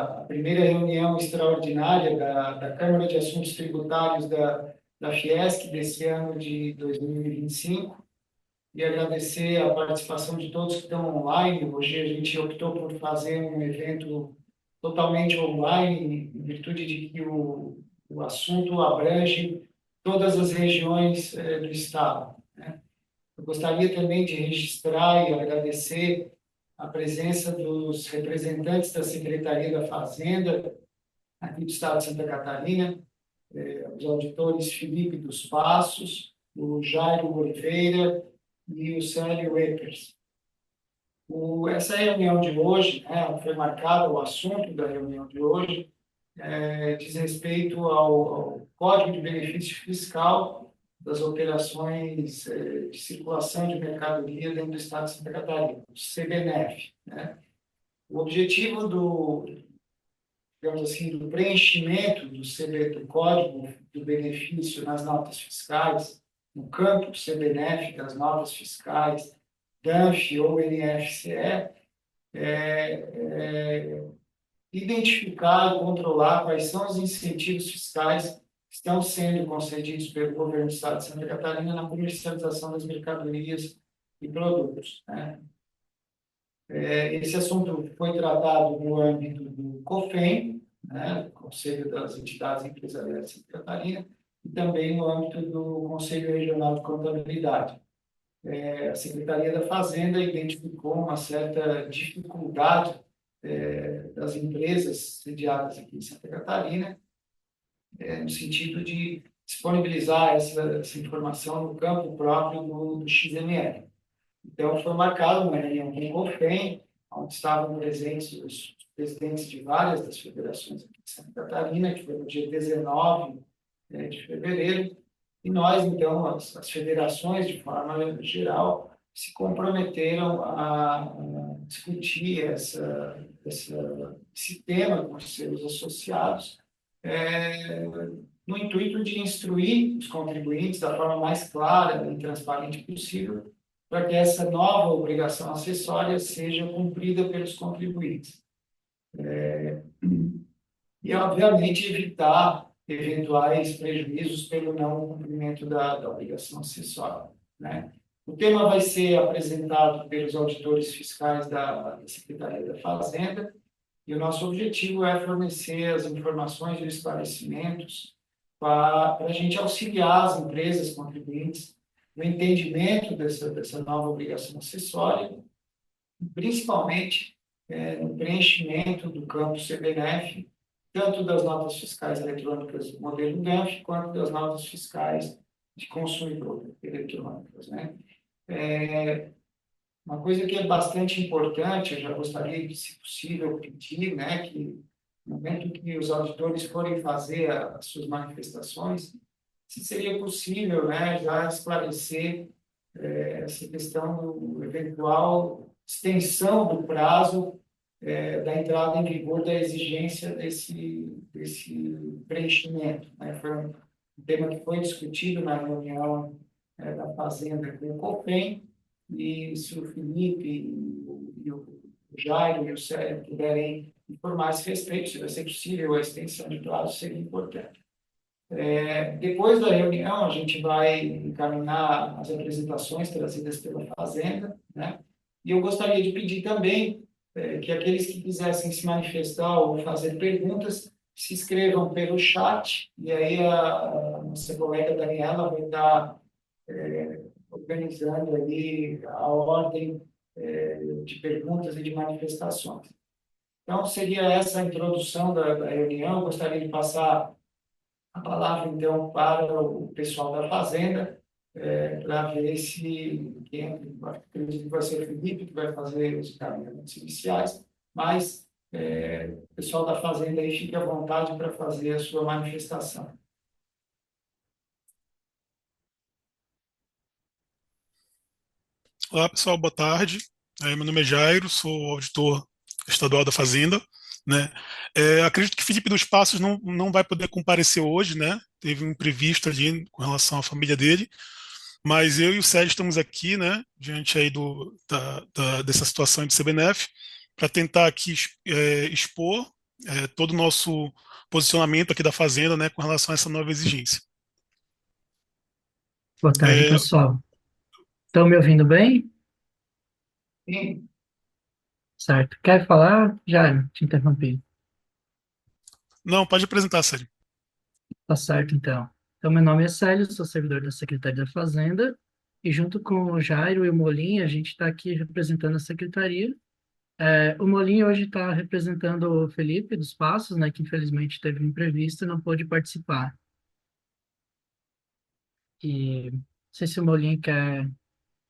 a primeira reunião extraordinária da Câmara de Assuntos Tributários da Fiesc desse ano de 2025 e agradecer a participação de todos que estão online. Hoje a gente optou por fazer um evento totalmente online, em virtude de que o assunto abrange todas as regiões do Estado, né? Eu gostaria também de registrar e agradecer a presença dos representantes da Secretaria da Fazenda aqui do Estado de Santa Catarina, os auditores Felipe dos Passos, o Jairo Oliveira e o Célio Eckers. Essa reunião de hoje, né, foi marcada, o assunto da reunião de hoje, diz respeito ao Código de Benefício Fiscal das operações de circulação de mercadoria dentro do Estado de Santa Catarina, o CBNEF, né? O objetivo digamos assim, do preenchimento do Código do Benefício nas notas fiscais, no campo CBNEF das notas fiscais, DANF ou NFCE, identificar e controlar quais são os incentivos fiscais que estão sendo concedidos pelo governo do Estado de Santa Catarina na comercialização das mercadorias e produtos, né? Esse assunto foi tratado no âmbito do COFEM, né, Conselho das Entidades Empresariais de Santa Catarina, e também no âmbito do Conselho Regional de Contabilidade. A Secretaria da Fazenda identificou uma certa dificuldade das empresas sediadas aqui em Santa Catarina, no sentido de disponibilizar essa informação no campo próprio do XML. Então, foi marcada uma reunião com o COFEM, onde estavam presentes os presidentes de várias das federações aqui de Santa Catarina, que foi no dia 19 de fevereiro, e nós, então, as federações, de forma geral, se comprometeram a discutir esse tema com os seus associados, no intuito de instruir os contribuintes da forma mais clara e transparente possível, para que essa nova obrigação acessória seja cumprida pelos contribuintes. E, obviamente, evitar eventuais prejuízos pelo não cumprimento da obrigação acessória, né? O tema vai ser apresentado pelos auditores fiscais da Secretaria da Fazenda, e o nosso objetivo é fornecer as informações e os esclarecimentos para a gente auxiliar as empresas contribuintes no entendimento dessa nova obrigação acessória, principalmente no preenchimento do campo CBNEF, tanto das notas fiscais eletrônicas modelo DANF, quanto das notas fiscais de consumidor eletrônicas, né? Uma coisa que é bastante importante, eu já gostaria de, se possível, pedir, né, que no momento que os auditores forem fazer as suas manifestações, se seria possível, né, já esclarecer essa questão do eventual extensão do prazo da entrada em vigor da exigência desse preenchimento, né? Foi um tema que foi discutido na reunião da Fazenda com o COFEM, e se o Felipe e o Jairo e o Célio puderem informar a esse respeito, se vai ser possível a extensão de prazo, seria importante. Depois da reunião, a gente vai encaminhar as apresentações trazidas pela Fazenda, né? E eu gostaria de pedir também que aqueles que quisessem se manifestar ou fazer perguntas se inscrevam pelo chat, e aí a nossa colega Daniela vai estar organizando ali a ordem de perguntas e de manifestações. Então, seria essa a introdução da reunião. Eu gostaria de passar a palavra, então, para o pessoal da Fazenda, para ver se, acredito que vai ser o Felipe que vai fazer os encaminhamentos iniciais, mas o pessoal da Fazenda aí fique à vontade para fazer a sua manifestação. Olá, pessoal, boa tarde. Meu nome é Jairo, sou auditor estadual da Fazenda, né? Acredito que Felipe dos Passos não vai poder comparecer hoje, né? Teve um imprevisto ali com relação à família dele, mas eu e o Sérgio estamos aqui, né, diante aí dessa situação de CBNF, para tentar aqui expor todo o nosso posicionamento aqui da Fazenda, né, com relação a essa nova exigência. Boa tarde, É, pessoal. Estão me ouvindo bem? Sim, Certo. Quer falar? Já te interrompi. não, pode apresentar, Sérgio. Tá certo, então. Então, meu nome é Célio, sou servidor da Secretaria da Fazenda, e junto com o Jairo e o Molim, a gente está aqui representando a Secretaria. O Molim hoje está representando o Felipe dos Passos, né, que infelizmente teve um imprevisto e não pôde participar. E não sei se o Molim quer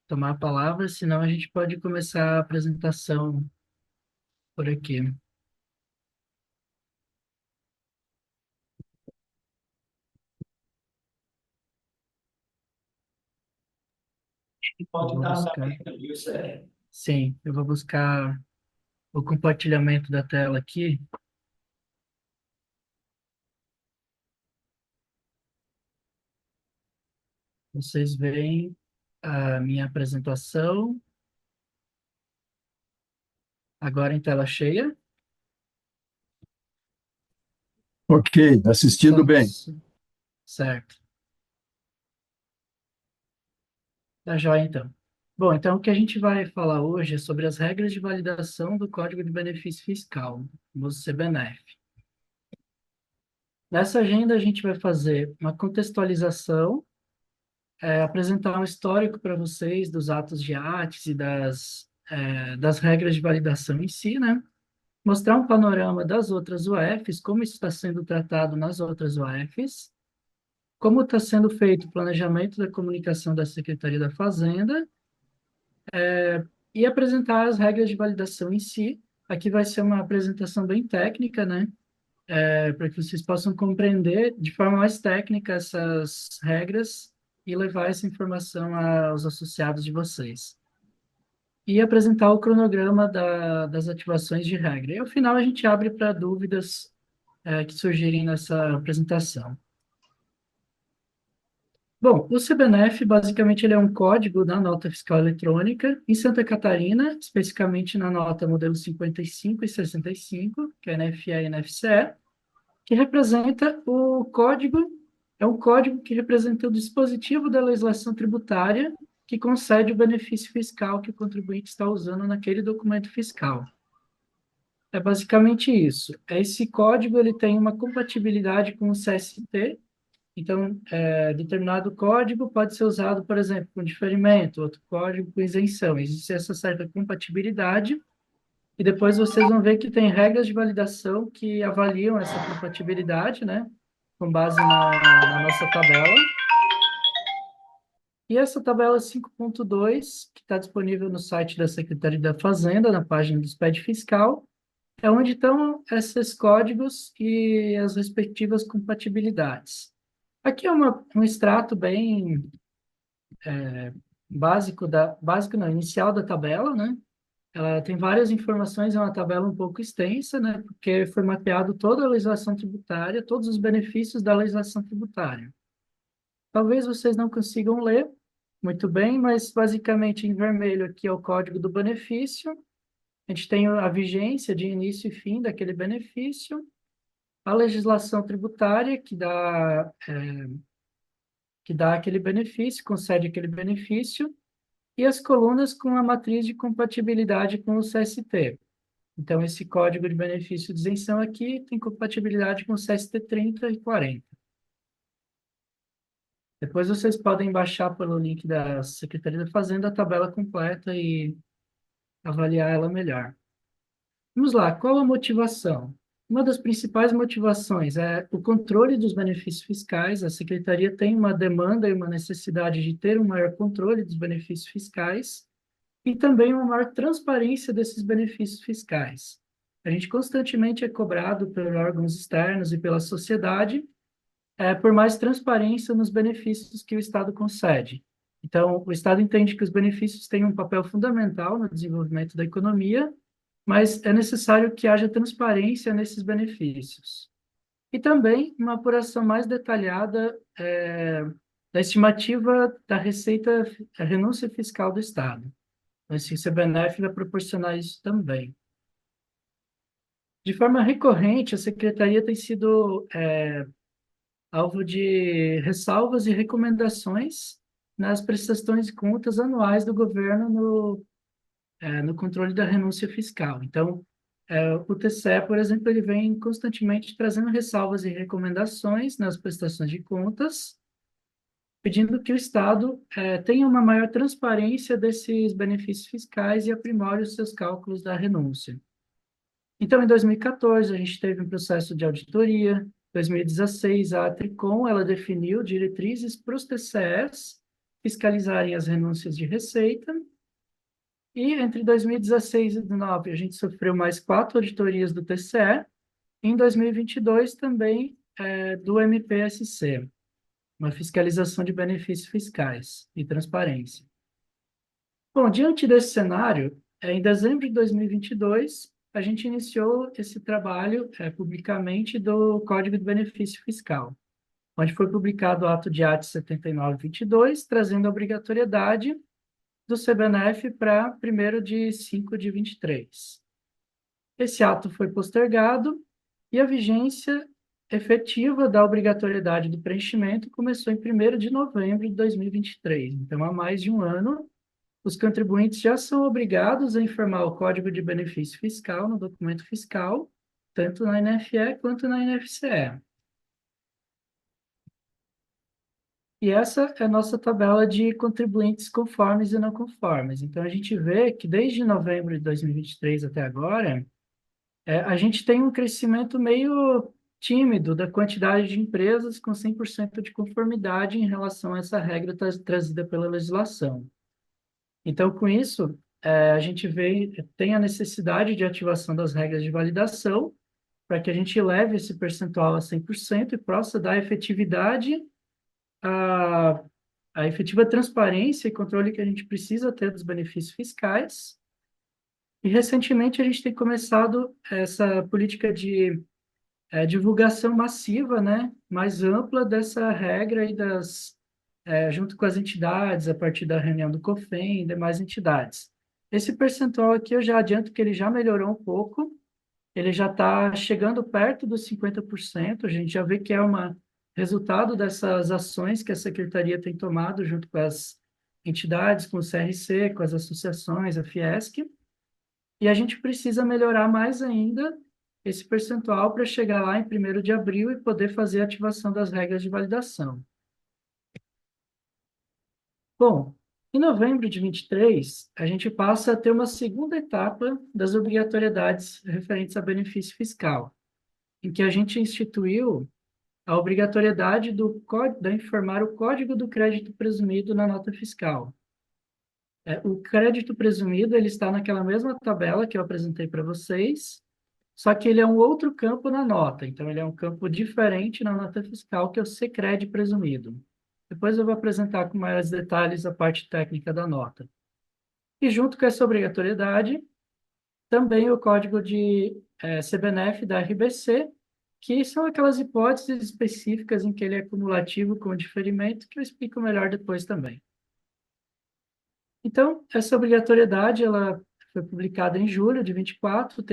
tomar a palavra, senão a gente pode começar a apresentação por aqui. Eu pode vou dar buscar. andamento ali, Sérgio. Sim, eu vou buscar o compartilhamento da tela aqui. Vocês veem a minha apresentação agora em tela cheia. Ok, assistindo Só- bem. Certo. Tá joia, então. Bom, então o que a gente vai falar hoje é sobre as regras de validação do Código de Benefício Fiscal, o CBNF. Nessa agenda, a gente vai fazer uma contextualização, apresentar um histórico para vocês dos atos de ATS e das regras de validação em si, né? Mostrar um panorama das outras UFs, como isso está sendo tratado nas outras UFs, como está sendo feito o planejamento da comunicação da Secretaria da Fazenda, e apresentar as regras de validação em si. Aqui vai ser uma apresentação bem técnica, né? Para que vocês possam compreender de forma mais técnica essas regras e levar essa informação aos associados de vocês. E apresentar o cronograma das ativações de regra. E, ao final, a gente abre para dúvidas que surgirem nessa apresentação. Bom, o CBNF, basicamente, ele é um código da nota fiscal eletrônica em Santa Catarina, especificamente na nota modelo 55 e 65, que é NFE e NFCE, que representa o código, é um código que representa o dispositivo da legislação tributária que concede o benefício fiscal que o contribuinte está usando naquele documento fiscal. É basicamente isso. Esse código ele tem uma compatibilidade com o CST. Então, determinado código pode ser usado, por exemplo, com diferimento, outro código com isenção. Existe essa certa compatibilidade, e depois vocês vão ver que tem regras de validação que avaliam essa compatibilidade, né? Com base na nossa tabela. E essa tabela 5.2, que está disponível no site da Secretaria da Fazenda, na página do SPED Fiscal, é onde estão esses códigos e as respectivas compatibilidades. Aqui é um extrato bem básico não, inicial da tabela, né? Ela tem várias informações, é uma tabela um pouco extensa, né? Porque foi mapeado toda a legislação tributária, todos os benefícios da legislação tributária. Talvez vocês não consigam ler muito bem, mas basicamente em vermelho aqui é o código do benefício. A gente tem a vigência de início e fim daquele benefício, a legislação tributária que dá aquele benefício, concede aquele benefício, e as colunas com a matriz de compatibilidade com o CST. Então, esse código de benefício de isenção aqui tem compatibilidade com o CST 30 e 40. Depois vocês podem baixar pelo link da Secretaria da Fazenda a tabela completa e avaliar ela melhor. Vamos lá, qual a motivação? Uma das principais motivações é o controle dos benefícios fiscais. A Secretaria tem uma demanda e uma necessidade de ter um maior controle dos benefícios fiscais e também uma maior transparência desses benefícios fiscais. A gente constantemente é cobrado por órgãos externos e pela sociedade por mais transparência nos benefícios que o Estado concede. Então, o Estado entende que os benefícios têm um papel fundamental no desenvolvimento da economia, mas é necessário que haja transparência nesses benefícios. E também uma apuração mais detalhada da estimativa da receita, a renúncia fiscal do Estado. Esse CBNF vai proporcionar isso também. De forma recorrente, a Secretaria tem sido alvo de ressalvas e recomendações nas prestações de contas anuais do governo no controle da renúncia fiscal. Então, o TCE, por exemplo, ele vem constantemente trazendo ressalvas e recomendações nas prestações de contas, pedindo que o Estado tenha uma maior transparência desses benefícios fiscais e aprimore os seus cálculos da renúncia. Então, em 2014, a gente teve um processo de auditoria. Em 2016, a Tricom, ela definiu diretrizes para os TCEs fiscalizarem as renúncias de receita. E entre 2016 e 2019, a gente sofreu mais 4 auditorias do TCE. Em 2022, também do MPSC, uma fiscalização de benefícios fiscais e transparência. Bom, diante desse cenário, em dezembro de 2022, a gente iniciou esse trabalho publicamente do Código de Benefício Fiscal, onde foi publicado o ato de art. 7922, trazendo a obrigatoriedade do CBNF para 1º de 5 de 23. Esse ato foi postergado e a vigência efetiva da obrigatoriedade do preenchimento começou em 1º de novembro de 2023. Então, há mais de um ano, os contribuintes já são obrigados a informar o Código de Benefício Fiscal no documento fiscal, tanto na NFE quanto na NFCE. E essa é a nossa tabela de contribuintes conformes e não conformes. Então, a gente vê que desde novembro de 2023 até agora, a gente tem um crescimento meio tímido da quantidade de empresas com 100% de conformidade em relação a essa regra trazida pela legislação. Então, com isso, a gente tem a necessidade de ativação das regras de validação para que a gente leve esse percentual a 100% e possa dar efetividade a efetiva transparência e controle que a gente precisa ter dos benefícios fiscais. E, recentemente, a gente tem começado essa política de divulgação massiva, né, mais ampla dessa regra e junto com as entidades, a partir da reunião do COFEN e demais entidades. Esse percentual aqui, eu já adianto que ele já melhorou um pouco, ele já está chegando perto dos 50%, a gente já vê que é resultado dessas ações que a Secretaria tem tomado junto com as entidades, com o CRC, com as associações, a Fiesc, e a gente precisa melhorar mais ainda esse percentual para chegar lá em 1º de abril e poder fazer a ativação das regras de validação. Bom, em novembro de 23, a gente passa a ter uma segunda etapa das obrigatoriedades referentes a benefício fiscal, em que a gente instituiu a obrigatoriedade de informar o código do crédito presumido na nota fiscal. O crédito presumido ele está naquela mesma tabela que eu apresentei para vocês, só que ele é um outro campo na nota. Então, ele é um campo diferente na nota fiscal, que é o CCRED presumido. Depois eu vou apresentar com maiores detalhes a parte técnica da nota. E junto com essa obrigatoriedade, também o código de CBNF da RBC, que são aquelas hipóteses específicas em que ele é cumulativo com diferimento, que eu explico melhor depois também. Então, essa obrigatoriedade ela foi publicada em julho de 24,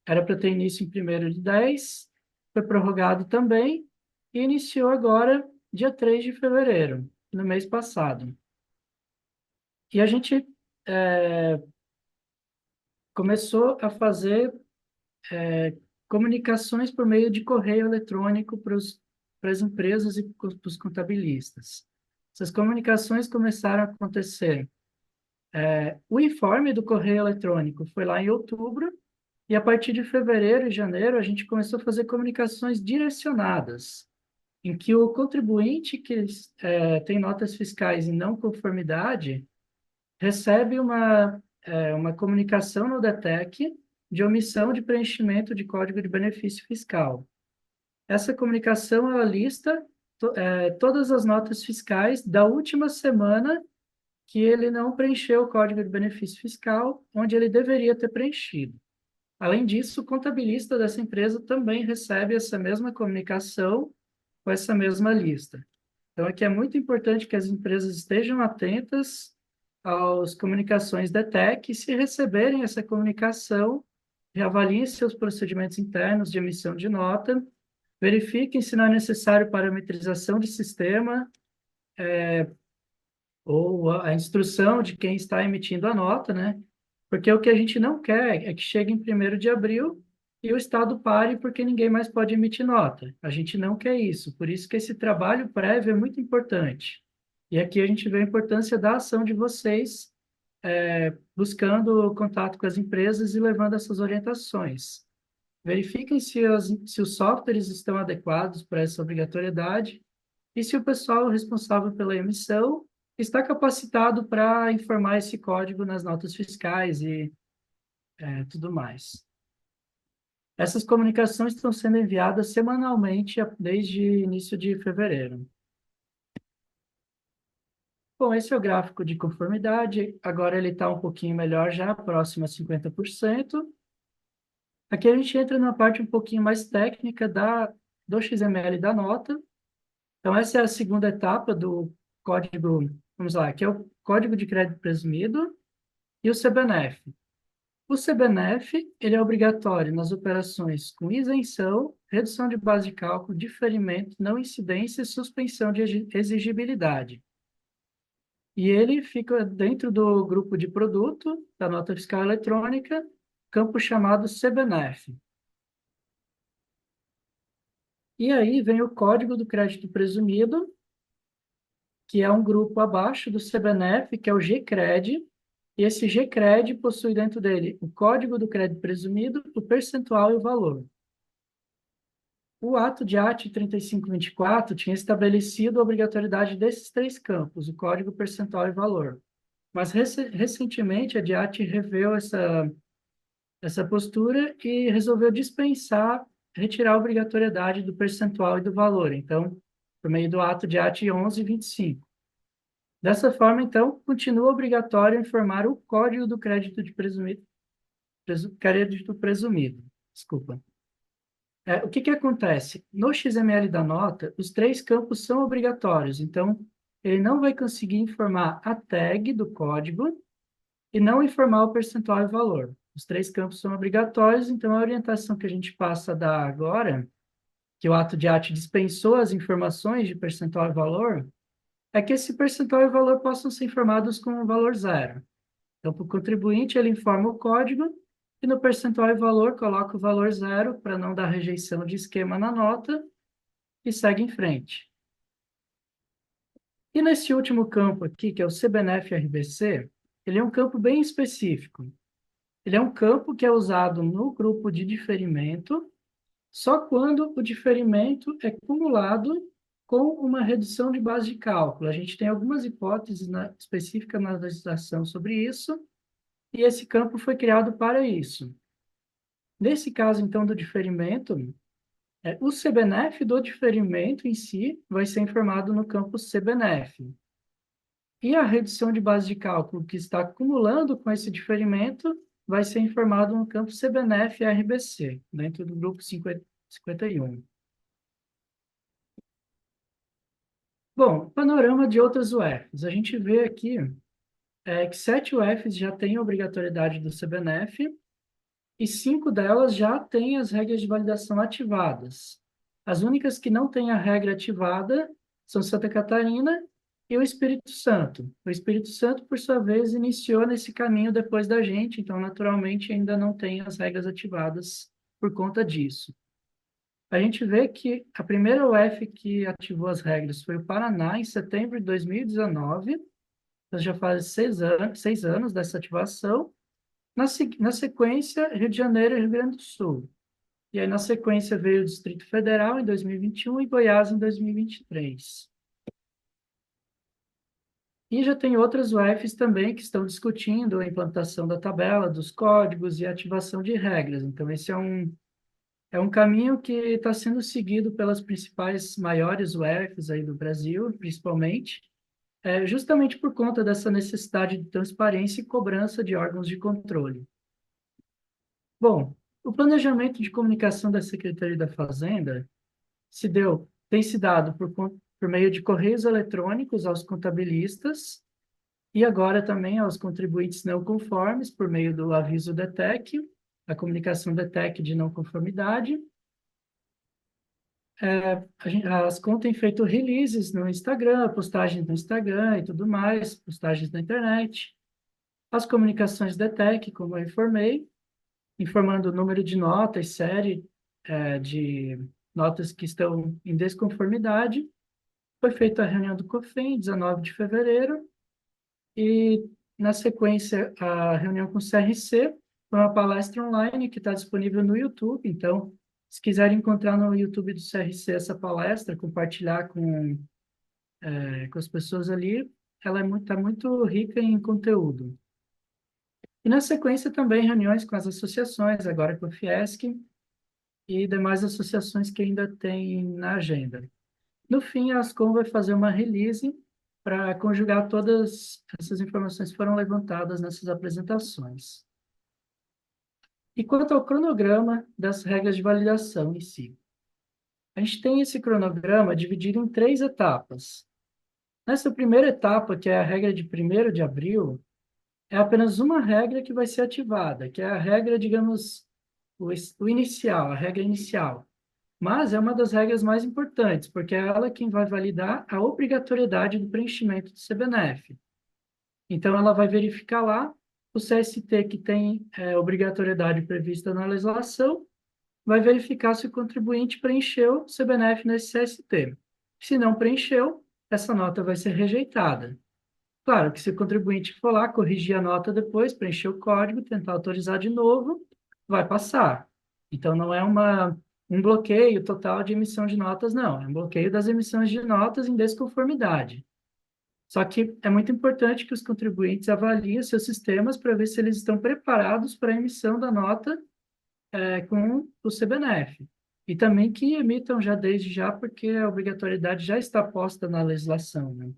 era para ter início em 1º de 10, foi prorrogado também, e iniciou agora, dia 3 de fevereiro, no mês passado. E a gente começou a fazer comunicações por meio de correio eletrônico para as empresas e para os contabilistas. Essas comunicações começaram a acontecer. O informe do correio eletrônico foi lá em outubro, e a partir de fevereiro e janeiro a gente começou a fazer comunicações direcionadas, em que o contribuinte que tem notas fiscais em não conformidade recebe uma comunicação no DETEC de omissão de preenchimento de código de benefício fiscal. Essa comunicação ela lista todas as notas fiscais da última semana que ele não preencheu o código de benefício fiscal, onde ele deveria ter preenchido. Além disso, o contabilista dessa empresa também recebe essa mesma comunicação com essa mesma lista. Então, aqui é muito importante que as empresas estejam atentas às comunicações DETEC, e se receberem essa comunicação, reavaliem seus procedimentos internos de emissão de nota, verifiquem se não é necessário parametrização de sistema, ou a instrução de quem está emitindo a nota, né? Porque o que a gente não quer é que chegue em 1º de abril e o Estado pare porque ninguém mais pode emitir nota. A gente não quer isso. Por isso que esse trabalho prévio é muito importante. E aqui a gente vê a importância da ação de vocês, buscando contato com as empresas e levando essas orientações. Verifiquem se os softwares estão adequados para essa obrigatoriedade e se o pessoal responsável pela emissão está capacitado para informar esse código nas notas fiscais e tudo mais. Essas comunicações estão sendo enviadas semanalmente desde início de fevereiro. Bom, esse é o gráfico de conformidade. Agora ele está um pouquinho melhor já, próximo a 50%. Aqui a gente entra na parte um pouquinho mais técnica do XML da nota. Então, essa é a segunda etapa do código, vamos lá, que é o Código de Crédito Presumido e o CBNF. O CBNF, ele é obrigatório nas operações com isenção, redução de base de cálculo, diferimento, não incidência e suspensão de exigibilidade. E ele fica dentro do grupo de produto da nota fiscal eletrônica, campo chamado CBNF. E aí vem o Código do Crédito Presumido, que é um grupo abaixo do CBNF, que é o GCRED, e esse GCRED possui dentro dele o Código do Crédito Presumido, o percentual e o valor. O ato de AT 3524 tinha estabelecido a obrigatoriedade desses 3 campos, o código, percentual e valor. Mas, recentemente, a DIAT reviu essa postura e resolveu dispensar, retirar a obrigatoriedade do percentual e do valor. Então, por meio do ato de AT 1125. Dessa forma, então, continua obrigatório informar o código do crédito presumido. Desculpa. O que acontece? No XML da nota, os 3 campos são obrigatórios, então ele não vai conseguir informar a tag do código e não informar o percentual e valor. Os 3 campos são obrigatórios, então a orientação que a gente passa a dar agora, que o ato de AT dispensou as informações de percentual e valor, é que esse percentual e valor possam ser informados com o valor 0. Então, para o contribuinte, ele informa o código, e no percentual e valor, coloca o valor 0 para não dar rejeição de esquema na nota e segue em frente. E nesse último campo aqui, que é o CBNF-RBC, ele é um campo bem específico. Ele é um campo que é usado no grupo de diferimento, só quando o diferimento é cumulado com uma redução de base de cálculo. A gente tem algumas hipóteses específicas na legislação sobre isso, e esse campo foi criado para isso. Nesse caso, então, do diferimento, o CBNF do diferimento em si vai ser informado no campo CBNF. E a redução de base de cálculo que está acumulando com esse diferimento vai ser informado no campo CBNF-RBC, dentro do grupo 51. Bom, panorama de outras UFs. A gente vê aqui que 7 UFs já têm a obrigatoriedade do CBNF e 5 delas já têm as regras de validação ativadas. As únicas que não têm a regra ativada são Santa Catarina e o Espírito Santo. O Espírito Santo, por sua vez, iniciou nesse caminho depois da gente, então, naturalmente, ainda não tem as regras ativadas por conta disso. A gente vê que a primeira UF que ativou as regras foi o Paraná, em setembro de 2019, então já faz 6 anos dessa ativação. Na sequência, Rio de Janeiro e Rio Grande do Sul. E aí, na sequência, veio o Distrito Federal em 2021 e Goiás em 2023. E já tem outras UFs também que estão discutindo a implantação da tabela, dos códigos e ativação de regras. Então, esse é um caminho que está sendo seguido pelas principais maiores UFs aí do Brasil, principalmente, justamente por conta dessa necessidade de transparência e cobrança de órgãos de controle. Bom, o planejamento de comunicação da Secretaria da Fazenda tem se dado por meio de correios eletrônicos aos contabilistas e agora também aos contribuintes não conformes por meio do aviso DETEC a comunicação DTEC de não conformidade. As contas têm feito releases no Instagram, postagens no Instagram e tudo mais, postagens na internet. As comunicações DTEC, como eu informei, informando o número de notas, série de notas que estão em desconformidade. Foi feita a reunião do COFEN, 19 de fevereiro, e, na sequência, a reunião com o CRC, foi uma palestra online que está disponível no YouTube. Então, se quiserem encontrar no YouTube do CRC essa palestra, compartilhar com as pessoas ali, ela tá muito rica em conteúdo. E, na sequência, também reuniões com as associações, agora com a Fiesc, e demais associações que ainda tem na agenda. No fim, a Ascom vai fazer uma release para conjugar todas essas informações que foram levantadas nessas apresentações. E quanto ao cronograma das regras de validação em si, a gente tem esse cronograma dividido em 3 etapas. Nessa primeira etapa, que é a regra de 1º de abril, é apenas uma regra que vai ser ativada, que é a regra, digamos, o inicial, a regra inicial. Mas é uma das regras mais importantes, porque é ela quem vai validar a obrigatoriedade do preenchimento do CBNF. Então, ela vai verificar lá o CST que tem obrigatoriedade prevista na legislação, vai verificar se o contribuinte preencheu o CBNF nesse CST. Se não preencheu, essa nota vai ser rejeitada. Claro que se o contribuinte for lá, corrigir a nota depois, preencher o código, tentar autorizar de novo, vai passar. Então, não é um bloqueio total de emissão de notas, não. É um bloqueio das emissões de notas em desconformidade. Só que é muito importante que os contribuintes avaliem seus sistemas para ver se eles estão preparados para a emissão da nota com o CBNF. E também que emitam já desde já, porque a obrigatoriedade já está posta na legislação, né?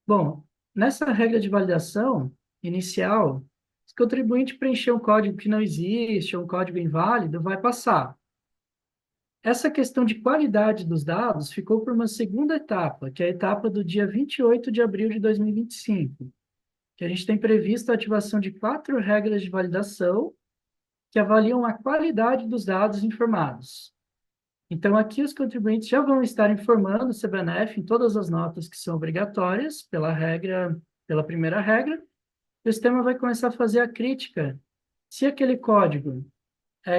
Bom, nessa regra de validação inicial, se o contribuinte preencher um código que não existe, ou um código inválido, vai passar. Essa questão de qualidade dos dados ficou por uma segunda etapa, que é a etapa do dia 28 de abril de 2025, que a gente tem previsto a ativação de 4 regras de validação que avaliam a qualidade dos dados informados. Então, aqui os contribuintes já vão estar informando o CBNF em todas as notas que são obrigatórias pela primeira regra, e o sistema vai começar a fazer a crítica se aquele código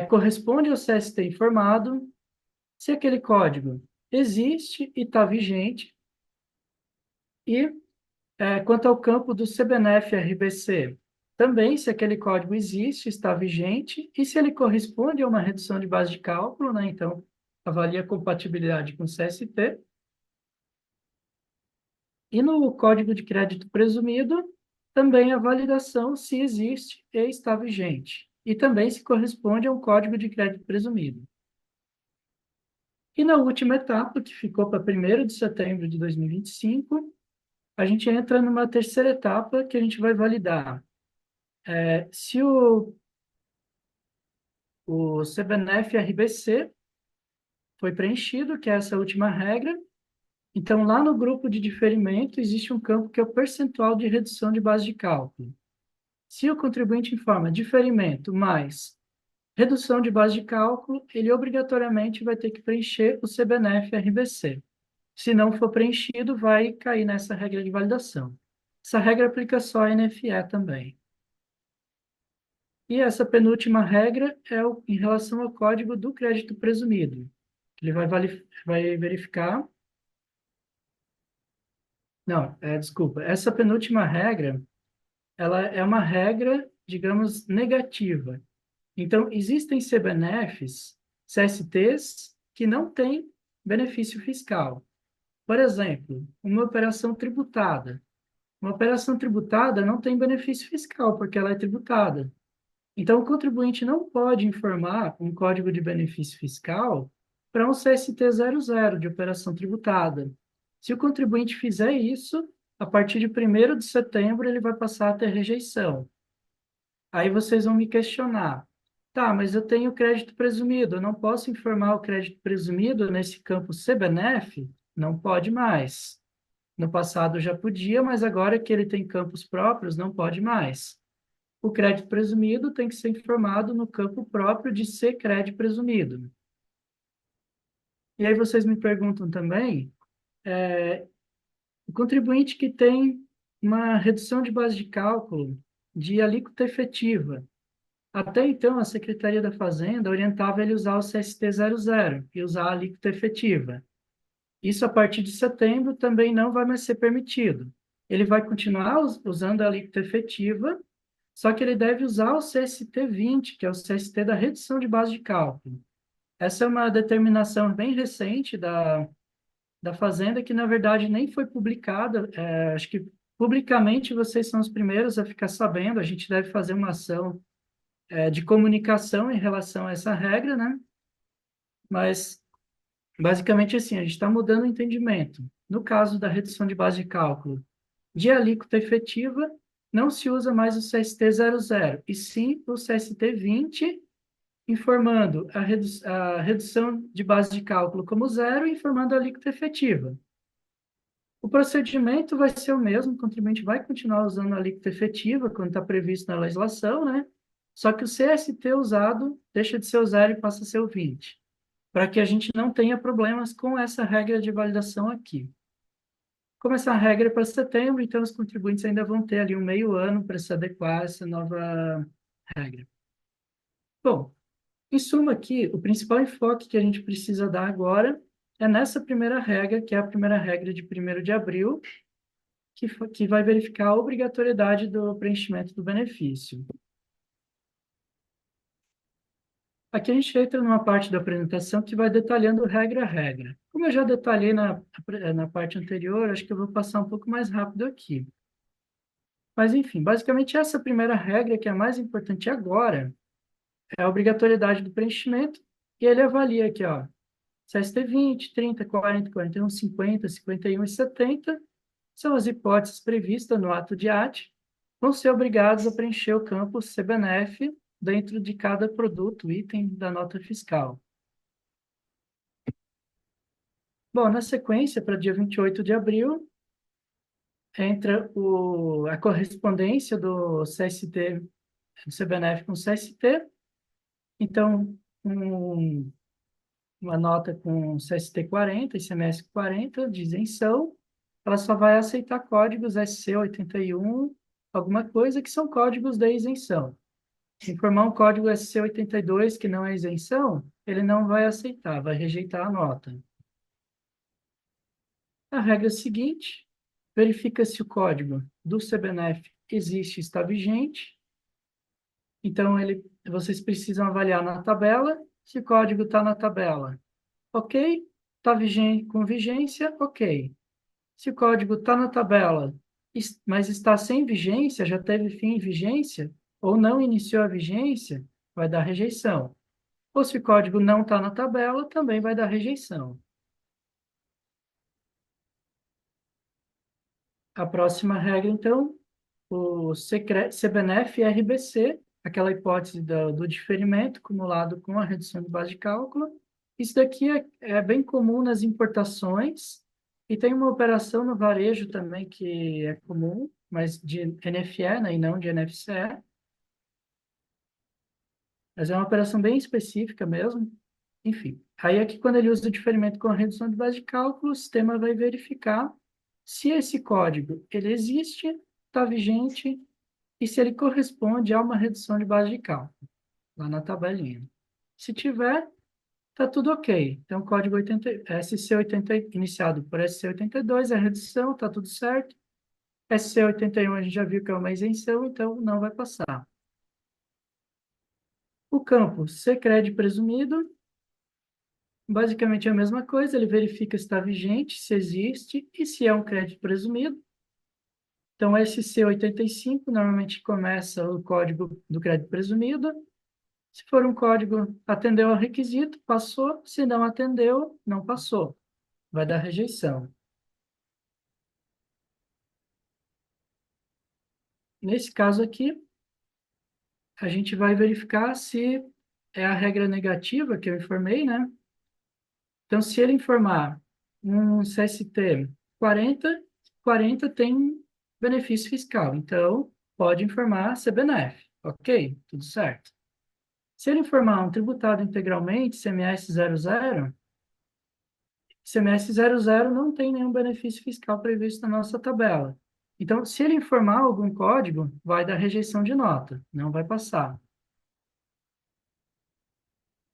corresponde ao CST informado, se aquele código existe e está vigente, e quanto ao campo do CBNF RBC, também se aquele código existe, está vigente, e se ele corresponde a uma redução de base de cálculo, né? Então, avalia a compatibilidade com o CST. E no código de crédito presumido, também a validação se existe e está vigente. E também se corresponde a um código de crédito presumido. E na última etapa, que ficou para 1º de setembro de 2025, a gente entra numa terceira etapa que a gente vai validar. Se o CBNF RBC foi preenchido, que é essa última regra, então lá no grupo de diferimento existe um campo que é o percentual de redução de base de cálculo. Se o contribuinte informa diferimento mais redução de base de cálculo, ele obrigatoriamente vai ter que preencher o CBNF RBC. Se não for preenchido, vai cair nessa regra de validação. Essa regra aplica só a NFE também. E essa penúltima regra é em relação ao código do crédito presumido. Ele vai verificar... Não, desculpa. Essa penúltima regra, ela é uma regra, digamos, negativa. Então, existem CBNFs, CSTs, que não têm benefício fiscal. Por exemplo, uma operação tributada. Uma operação tributada não tem benefício fiscal, porque ela é tributada. Então, o contribuinte não pode informar um código de benefício fiscal para um CST 00 de operação tributada. Se o contribuinte fizer isso, a partir de 1º de setembro, ele vai passar a ter rejeição. Aí vocês vão me questionar. Tá, mas eu tenho crédito presumido, eu não posso informar o crédito presumido nesse campo CBNF? Não pode mais. No passado já podia, mas agora que ele tem campos próprios, não pode mais. o crédito presumido tem que ser informado no campo próprio de ser crédito presumido. E aí vocês me perguntam também, o contribuinte que tem uma redução de base de cálculo de alíquota efetiva. Até então, a Secretaria da Fazenda orientava ele a usar o CST 00 e usar a alíquota efetiva. Isso, a partir de setembro, também não vai mais ser permitido. Ele vai continuar usando a alíquota efetiva, só que ele deve usar o CST 20, que é o CST da redução de base de cálculo. Essa é uma determinação bem recente da Fazenda, que, na verdade, nem foi publicada. Acho que, publicamente, vocês são os primeiros a ficar sabendo. A gente deve fazer uma ação de comunicação em relação a essa regra, né? Mas, basicamente, assim, a gente está mudando o entendimento. No caso da redução de base de cálculo de alíquota efetiva, não se usa mais o CST 00, e sim o CST 20, informando a redução de base de cálculo como zero e informando a alíquota efetiva. O procedimento vai ser o mesmo, o contribuinte vai continuar usando a alíquota efetiva, quando está previsto na legislação, né? Só que o CST usado deixa de ser o zero e passa a ser o 20, para que a gente não tenha problemas com essa regra de validação aqui. Como essa regra é para setembro, então os contribuintes ainda vão ter ali um meio ano para se adequar a essa nova regra. Bom, em suma aqui, o principal enfoque que a gente precisa dar agora é nessa primeira regra, que é a primeira regra de 1º de abril, que vai verificar a obrigatoriedade do preenchimento do benefício. Aqui a gente entra numa parte da apresentação que vai detalhando regra a regra. Como eu já detalhei na parte anterior, acho que eu vou passar um pouco mais rápido aqui. Mas, enfim, basicamente essa primeira regra, que é a mais importante agora, é a obrigatoriedade do preenchimento, e ele avalia aqui, ó, CST 20, 30, 40, 41, 50, 51 e 70 são as hipóteses previstas no ato de ate, vão ser obrigados a preencher o campo CBNF dentro de cada produto, item da nota fiscal. Bom, na sequência, para dia 28 de abril, entra a correspondência do CST, do CBNF com o CST. Então, uma nota com CST 40, ICMS 40 de isenção, ela só vai aceitar códigos SC 81, alguma coisa que são códigos de isenção. Se informar um código SC 82 que não é isenção, ele não vai aceitar, vai rejeitar a nota. A regra seguinte, verifica se o código do CBNF existe e está vigente. Então, vocês precisam avaliar na tabela. Se o código está na tabela, ok. Está com vigência, ok. Se o código está na tabela, mas está sem vigência, já teve fim em vigência, ou não iniciou a vigência, vai dar rejeição. Ou se o código não está na tabela, também vai dar rejeição. A próxima regra, então, o CBNF RBC, aquela hipótese do diferimento acumulado com a redução de base de cálculo. Isso daqui é bem comum nas importações, e tem uma operação no varejo também que é comum, mas de NFE, né, e não de NFCE. Mas é uma operação bem específica mesmo. Enfim, aí aqui quando ele usa o diferimento com a redução de base de cálculo, o sistema vai verificar se esse código ele existe, está vigente, e se ele corresponde a uma redução de base de cálculo, lá na tabelinha. Se tiver, está tudo ok. Então, o código SC80, iniciado por SC82, é a redução, está tudo certo. SC81 a gente já viu que é uma isenção, então não vai passar. O campo C-CRED presumido, basicamente é a mesma coisa, ele verifica se está vigente, se existe e se é um crédito presumido. Então, SC85 normalmente começa o código do crédito presumido. Se for um código, atendeu ao requisito, passou. Se não atendeu, não passou. Vai dar rejeição. Nesse caso aqui, a gente vai verificar se é a regra negativa que eu informei, né? Então, se ele informar um CST 40 tem benefício fiscal. Então, pode informar CBNF. Ok, tudo certo. Se ele informar um tributado integralmente, CMS 00, CMS 00 não tem nenhum benefício fiscal previsto na nossa tabela. Então, se ele informar algum código, vai dar rejeição de nota, não vai passar.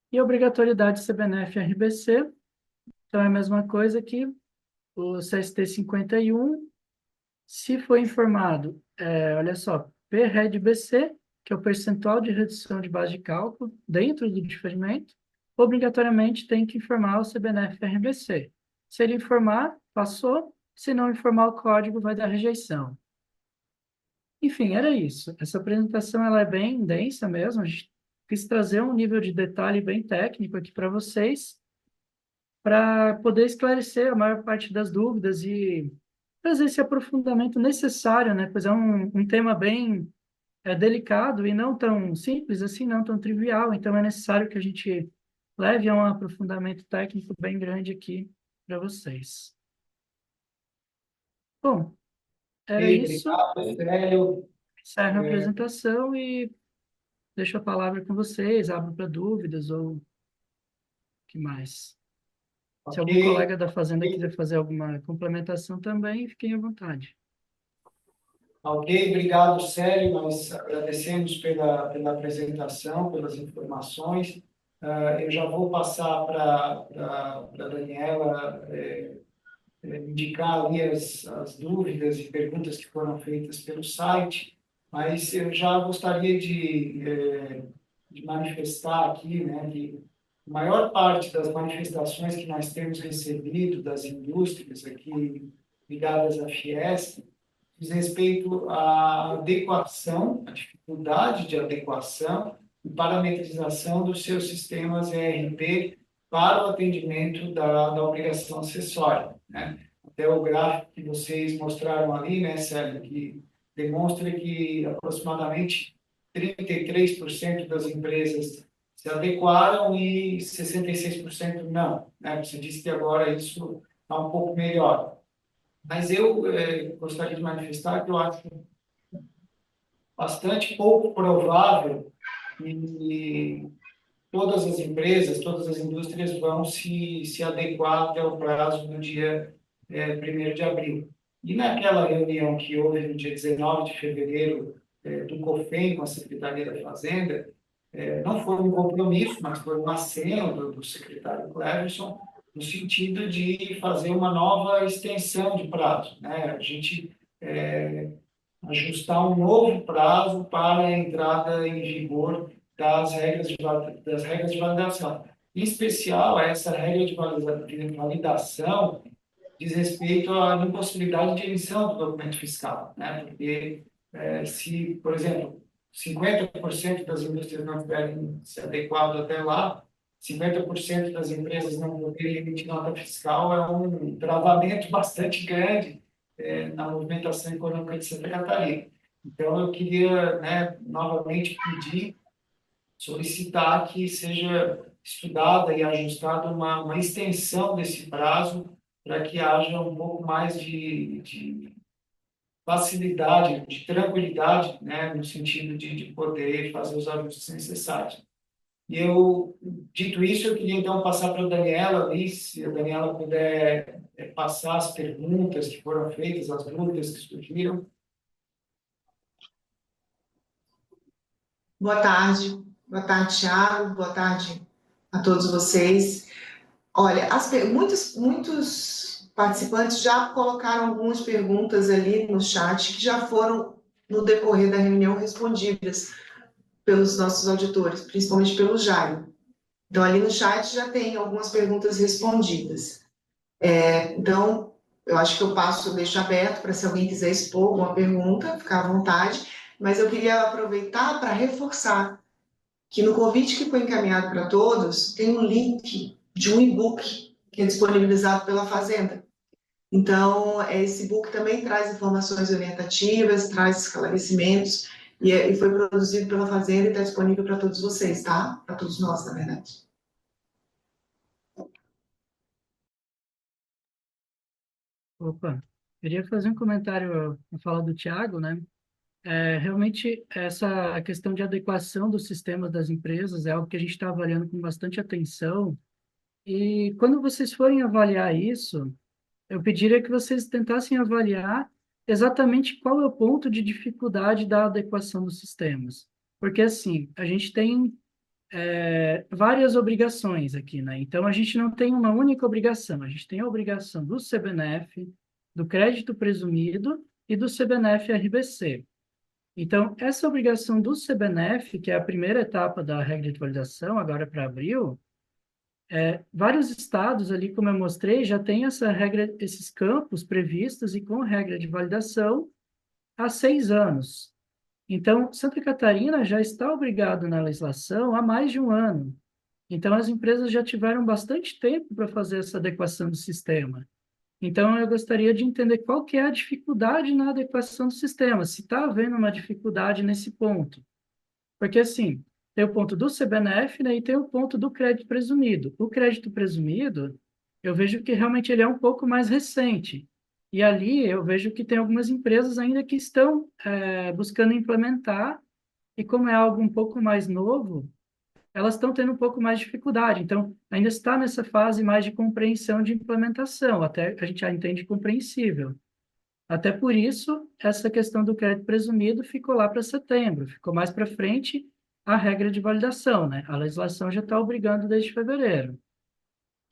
E obrigatoriedade CBNF e RBC, então é a mesma coisa que o CST 51, se for informado, olha só, PRED-BC, que é o percentual de redução de base de cálculo dentro do diferimento, obrigatoriamente tem que informar o CBNF e RBC. Se ele informar, passou. Se não informar o código, vai dar rejeição. Enfim, era isso. Essa apresentação ela é bem densa mesmo. A gente quis trazer um nível de detalhe bem técnico aqui para vocês, para poder esclarecer a maior parte das dúvidas e trazer esse aprofundamento necessário, né? Pois é um tema bem delicado e não tão simples assim, não tão trivial. Então é necessário que a gente leve a um aprofundamento técnico bem grande aqui para vocês. Bom, era E isso. obrigado, Célio. Encerro a apresentação e deixo a palavra com vocês, abro para dúvidas ou o que mais. Se algum Ok. colega da Fazenda quiser fazer alguma complementação também, fiquem à vontade. Ok, obrigado, Célio. Nós agradecemos pela apresentação, pelas informações. Eu já vou passar para a Daniela indicar ali as dúvidas e perguntas que foram feitas pelo site, mas eu já gostaria de manifestar aqui, né, que a maior parte das manifestações que nós temos recebido das indústrias aqui ligadas à Fiesc diz respeito à adequação, à dificuldade de adequação e parametrização dos seus sistemas ERP para o atendimento da obrigação acessória, né? Até o gráfico que vocês mostraram ali, né, Sérgio, que demonstra que aproximadamente 33% das empresas se adequaram e 66% não, né? Você disse que agora isso está um pouco melhor. Mas eu gostaria de manifestar que eu acho bastante pouco provável que todas as empresas, todas as indústrias vão se adequar até o prazo do dia 1º de abril. E naquela reunião que houve no dia 19 de fevereiro do COFEM com a Secretaria da Fazenda, não foi um compromisso, mas foi um aceno do secretário Cleverson, no sentido de fazer uma nova extensão de prazo, né? A gente ajustar um novo prazo para a entrada em vigor das regras de validação. Em especial, essa regra de validação diz respeito à impossibilidade de emissão do documento fiscal, né? Porque se, por exemplo, 50% das indústrias não tiverem se adequado até lá, 50% das empresas não poderem emitir nota fiscal, é um travamento bastante grande na movimentação econômica de Santa Catarina. Então, eu queria, né, novamente pedir, solicitar que seja estudada e ajustada uma extensão desse prazo para que haja um pouco mais de facilidade, de tranquilidade, né, no sentido de poder fazer os ajustes necessários. E eu, dito isso, eu queria então passar para a Daniela ali, se a Daniela puder passar as perguntas que foram feitas, as dúvidas que surgiram. Boa tarde, Thiago, boa tarde a todos vocês. Olha, muitos participantes já colocaram algumas perguntas ali no chat que já foram, no decorrer da reunião, respondidas pelos nossos auditores, principalmente pelo Jairo. Então, ali no chat já tem algumas perguntas respondidas. Então, eu acho que eu deixo aberto para se alguém quiser expor alguma pergunta, ficar à vontade, mas eu queria aproveitar para reforçar que no convite que foi encaminhado para todos, tem um link de um e-book que é disponibilizado pela Fazenda. Então, esse e-book também traz informações orientativas, traz esclarecimentos, e foi produzido pela Fazenda e está disponível para todos vocês, tá? Para todos nós, na verdade. Opa, queria fazer um comentário à fala do Tiago, né? Realmente, essa questão de adequação dos sistemas das empresas é algo que a gente está avaliando com bastante atenção. E quando vocês forem avaliar isso, eu pediria que vocês tentassem avaliar exatamente qual é o ponto de dificuldade da adequação dos sistemas. Porque, assim, a gente tem várias obrigações aqui, né? Então, a gente não tem uma única obrigação. A gente tem a obrigação do CBNF, do crédito presumido e do CBNF RBC. Então, essa obrigação do CBNF, que é a primeira etapa da regra de validação, agora para abril, vários estados ali, como eu mostrei, já tem essa regra, esses campos previstos e com regra de validação há 6 anos. Então, Santa Catarina já está obrigado na legislação há mais de um ano. Então, as empresas já tiveram bastante tempo para fazer essa adequação do sistema. Então, eu gostaria de entender qual que é a dificuldade na adequação do sistema, se está havendo uma dificuldade nesse ponto. Porque, assim, tem o ponto do CBNF, né, e tem o ponto do crédito presumido. O crédito presumido, eu vejo que realmente ele é um pouco mais recente. E ali eu vejo que tem algumas empresas ainda que estão buscando implementar, e como é algo um pouco mais novo, elas estão tendo um pouco mais de dificuldade. Então, ainda está nessa fase mais de compreensão de implementação, até a gente já entende compreensível. Até por isso, essa questão do crédito presumido ficou lá para setembro, ficou mais para frente a regra de validação, né? A legislação já está obrigando desde fevereiro.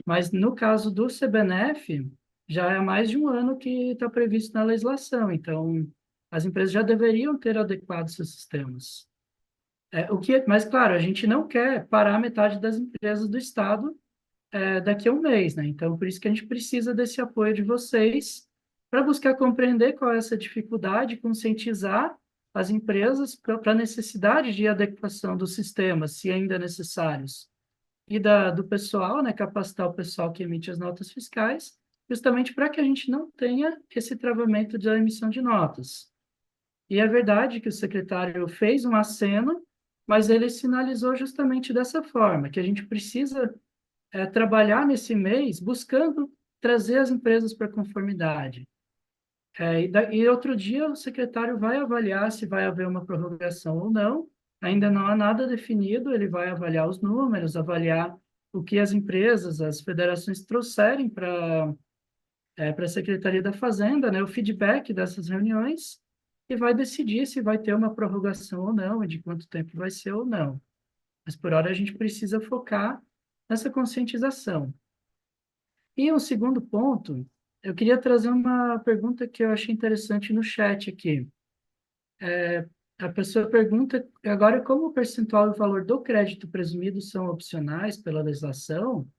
Mas no caso do CBNF, já é há mais de um ano que está previsto na legislação. Então, as empresas já deveriam ter adequado seus sistemas. Mas, claro, a gente não quer parar metade das empresas do Estado daqui a um mês, né? Então, por isso que a gente precisa desse apoio de vocês para buscar compreender qual é essa dificuldade, conscientizar as empresas para a necessidade de adequação dos sistemas, se ainda necessários, e do pessoal, né? Capacitar o pessoal que emite as notas fiscais, justamente para que a gente não tenha esse travamento da emissão de notas. E é verdade que o secretário fez um aceno, mas ele sinalizou justamente dessa forma, que a gente precisa trabalhar nesse mês buscando trazer as empresas para conformidade. E outro dia o secretário vai avaliar se vai haver uma prorrogação ou não. Ainda não há nada definido, ele vai avaliar os números, avaliar o que as empresas, as federações trouxerem para a Secretaria da Fazenda, né, o feedback dessas reuniões, e vai decidir se vai ter uma prorrogação ou não, e de quanto tempo vai ser ou não. Mas por hora a gente precisa focar nessa conscientização. E um segundo ponto, eu queria trazer uma pergunta que eu achei interessante no chat aqui. A pessoa pergunta agora como o percentual e o valor do crédito presumido são opcionais pela legislação,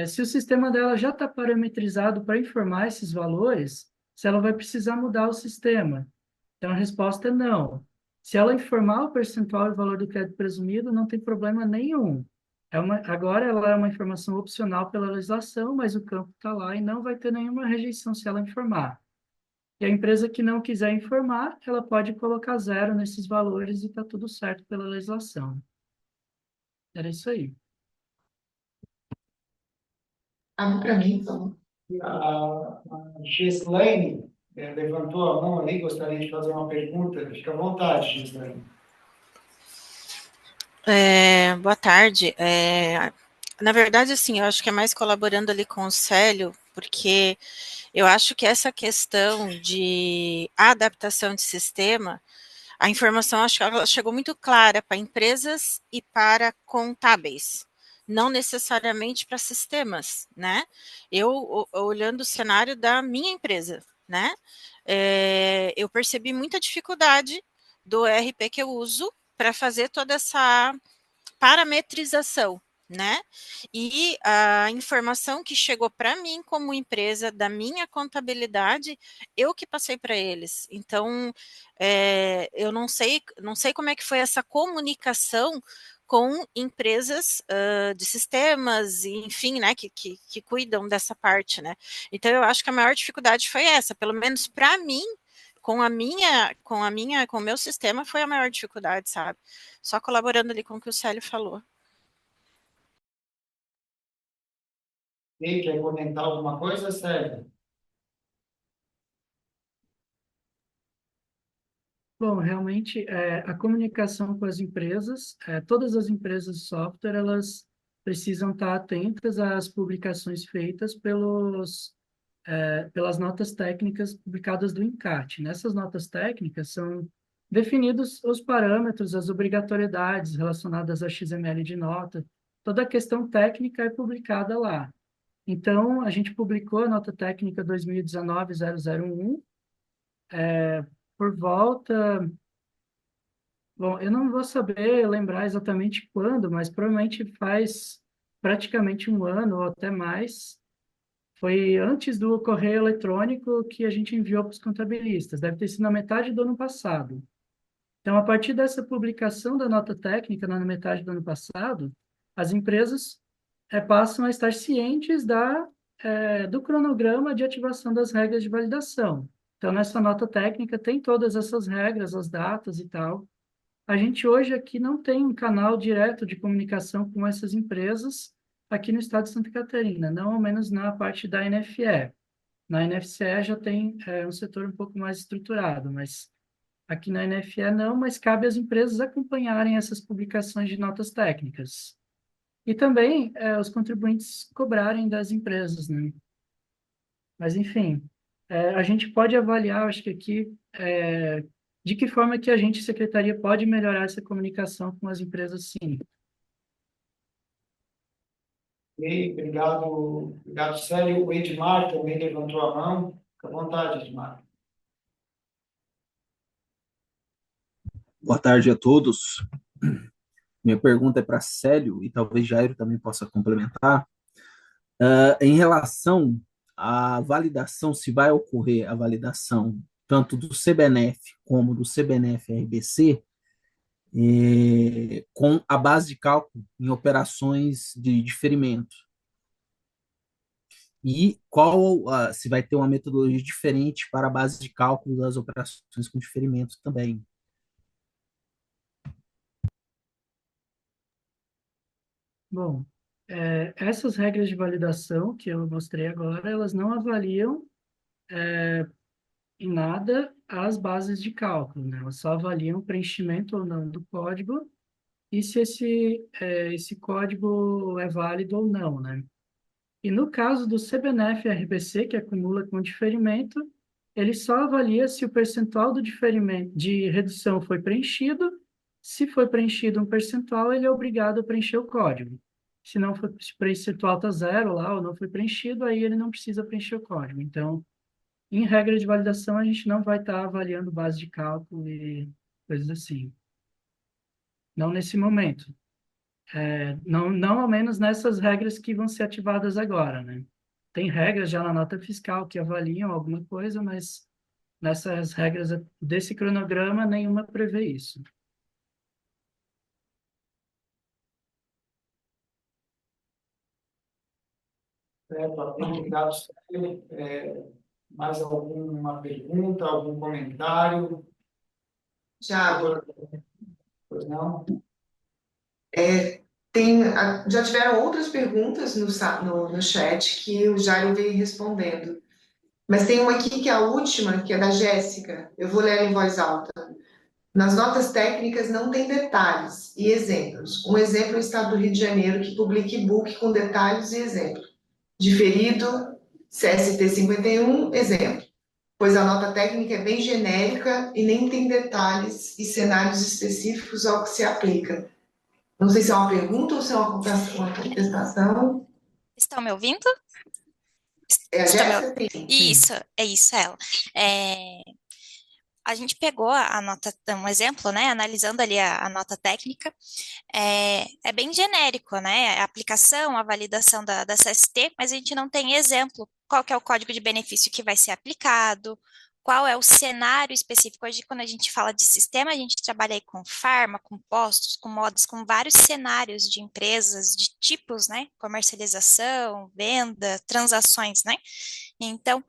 se o sistema dela já está parametrizado para informar esses valores, se ela vai precisar mudar o sistema. Então, a resposta é não. Se ela informar o percentual e o valor do crédito presumido, não tem problema nenhum. Agora, ela é uma informação opcional pela legislação, mas o campo está lá e não vai ter nenhuma rejeição se ela informar. E a empresa que não quiser informar, ela pode colocar zero nesses valores e está tudo certo pela legislação. Era isso aí. Abre para mim, por favor. A Gislaine levantou a mão ali, gostaria de fazer uma pergunta. Fica à vontade, Gislaine. Boa tarde. Na verdade, assim, eu acho que é mais colaborando ali com o Célio, porque eu acho que essa questão de adaptação de sistema, a informação acho que ela chegou muito clara para empresas e para contábeis, não necessariamente para sistemas, né? Eu olhando o cenário da minha empresa, né? Eu percebi muita dificuldade do ERP que eu uso para fazer toda essa parametrização, né? E a informação que chegou para mim como empresa da minha contabilidade, eu que passei para eles. Então, eu não sei como é que foi essa comunicação com empresas de sistemas, enfim, né, que cuidam dessa parte, né? Então, eu acho que a maior dificuldade foi essa, pelo menos para mim, com o meu sistema foi a maior dificuldade, sabe? Só colaborando ali com o que o Célio falou. E quer comentar alguma coisa, Sérgio? Bom, realmente, a comunicação com as empresas, todas as empresas de software, elas precisam estar atentas às publicações feitas pelas notas técnicas publicadas do INCAT. Nessas notas técnicas são definidos os parâmetros, as obrigatoriedades relacionadas a XML de nota. Toda a questão técnica é publicada lá. Então, a gente publicou a nota técnica 2019-001, por volta. Bom, eu não vou saber lembrar exatamente quando, mas provavelmente faz praticamente um ano ou até mais. Foi antes do correio eletrônico que a gente enviou para os contabilistas. Deve ter sido na metade do ano passado. Então, a partir dessa publicação da nota técnica na metade do ano passado, as empresas passam a estar cientes do cronograma de ativação das regras de validação. Então, nessa nota técnica tem todas essas regras, as datas e tal. A gente hoje aqui não tem um canal direto de comunicação com essas empresas aqui no estado de Santa Catarina, não ao menos na parte da NFE. Na NFCE já tem um setor um pouco mais estruturado, mas aqui na NFE não, mas cabe às empresas acompanharem essas publicações de notas técnicas. E também os contribuintes cobrarem das empresas, né? Mas, enfim, a gente pode avaliar, acho que aqui, de que forma que a gente, secretaria, pode melhorar essa comunicação com as empresas, sim. Ok, obrigado, Célio. O Edmar também levantou a mão. Fica à vontade, Edmar. Boa tarde a todos. Minha pergunta é para Célio e talvez Jairo também possa complementar. Em relação à validação, se vai ocorrer a validação tanto do CBNF como do CBNF-RBC, com a base de cálculo em operações de diferimento. E se vai ter uma metodologia diferente para a base de cálculo das operações com diferimento também. Bom, essas regras de validação que eu mostrei agora, elas não avaliam em nada as bases de cálculo, né? Elas só avaliam o preenchimento ou não do código e se esse código é válido ou não, né? E no caso do CBNF-RBC, que acumula com diferimento, ele só avalia se o percentual do diferimento de redução foi preenchido. Se foi preenchido um percentual, ele é obrigado a preencher o código. Se não foi, se o percentual está zero lá ou não foi preenchido, aí ele não precisa preencher o código. Então, em regra de validação, a gente não vai estar avaliando base de cálculo e coisas assim. Não nesse momento. Não ao menos nessas regras que vão ser ativadas agora, né? Tem regras já na nota fiscal que avaliam alguma coisa, mas nessas regras desse cronograma, nenhuma prevê isso. Obrigado, Célio. Mais alguma pergunta, algum comentário? Tiago, Pois não? já tiveram outras perguntas no chat que o Jairo veio respondendo. Mas tem uma aqui que é a última, que é da Jéssica. Eu vou ler ela em voz alta. Nas notas técnicas não tem detalhes e exemplos. Um exemplo é o Estado do Rio de Janeiro, que publica e-book com detalhes e exemplos. Diferido, CST 51, exemplo. Pois a nota técnica é bem genérica e nem tem detalhes e cenários específicos ao que se aplica. Não sei se é uma pergunta ou se é uma contestação. Estão me ouvindo? É a Estão me Jéssica? ouvindo? Isso, ela. A gente pegou a nota, um exemplo, né, analisando ali a nota técnica, é bem genérico, né, a aplicação, a validação da CST, mas a gente não tem exemplo, qual que é o código de benefício que vai ser aplicado, qual é o cenário específico. Hoje, quando a gente fala de sistema, a gente trabalha aí com farma, com postos, com modos, com vários cenários de empresas, de tipos, né, comercialização, venda, transações, né, então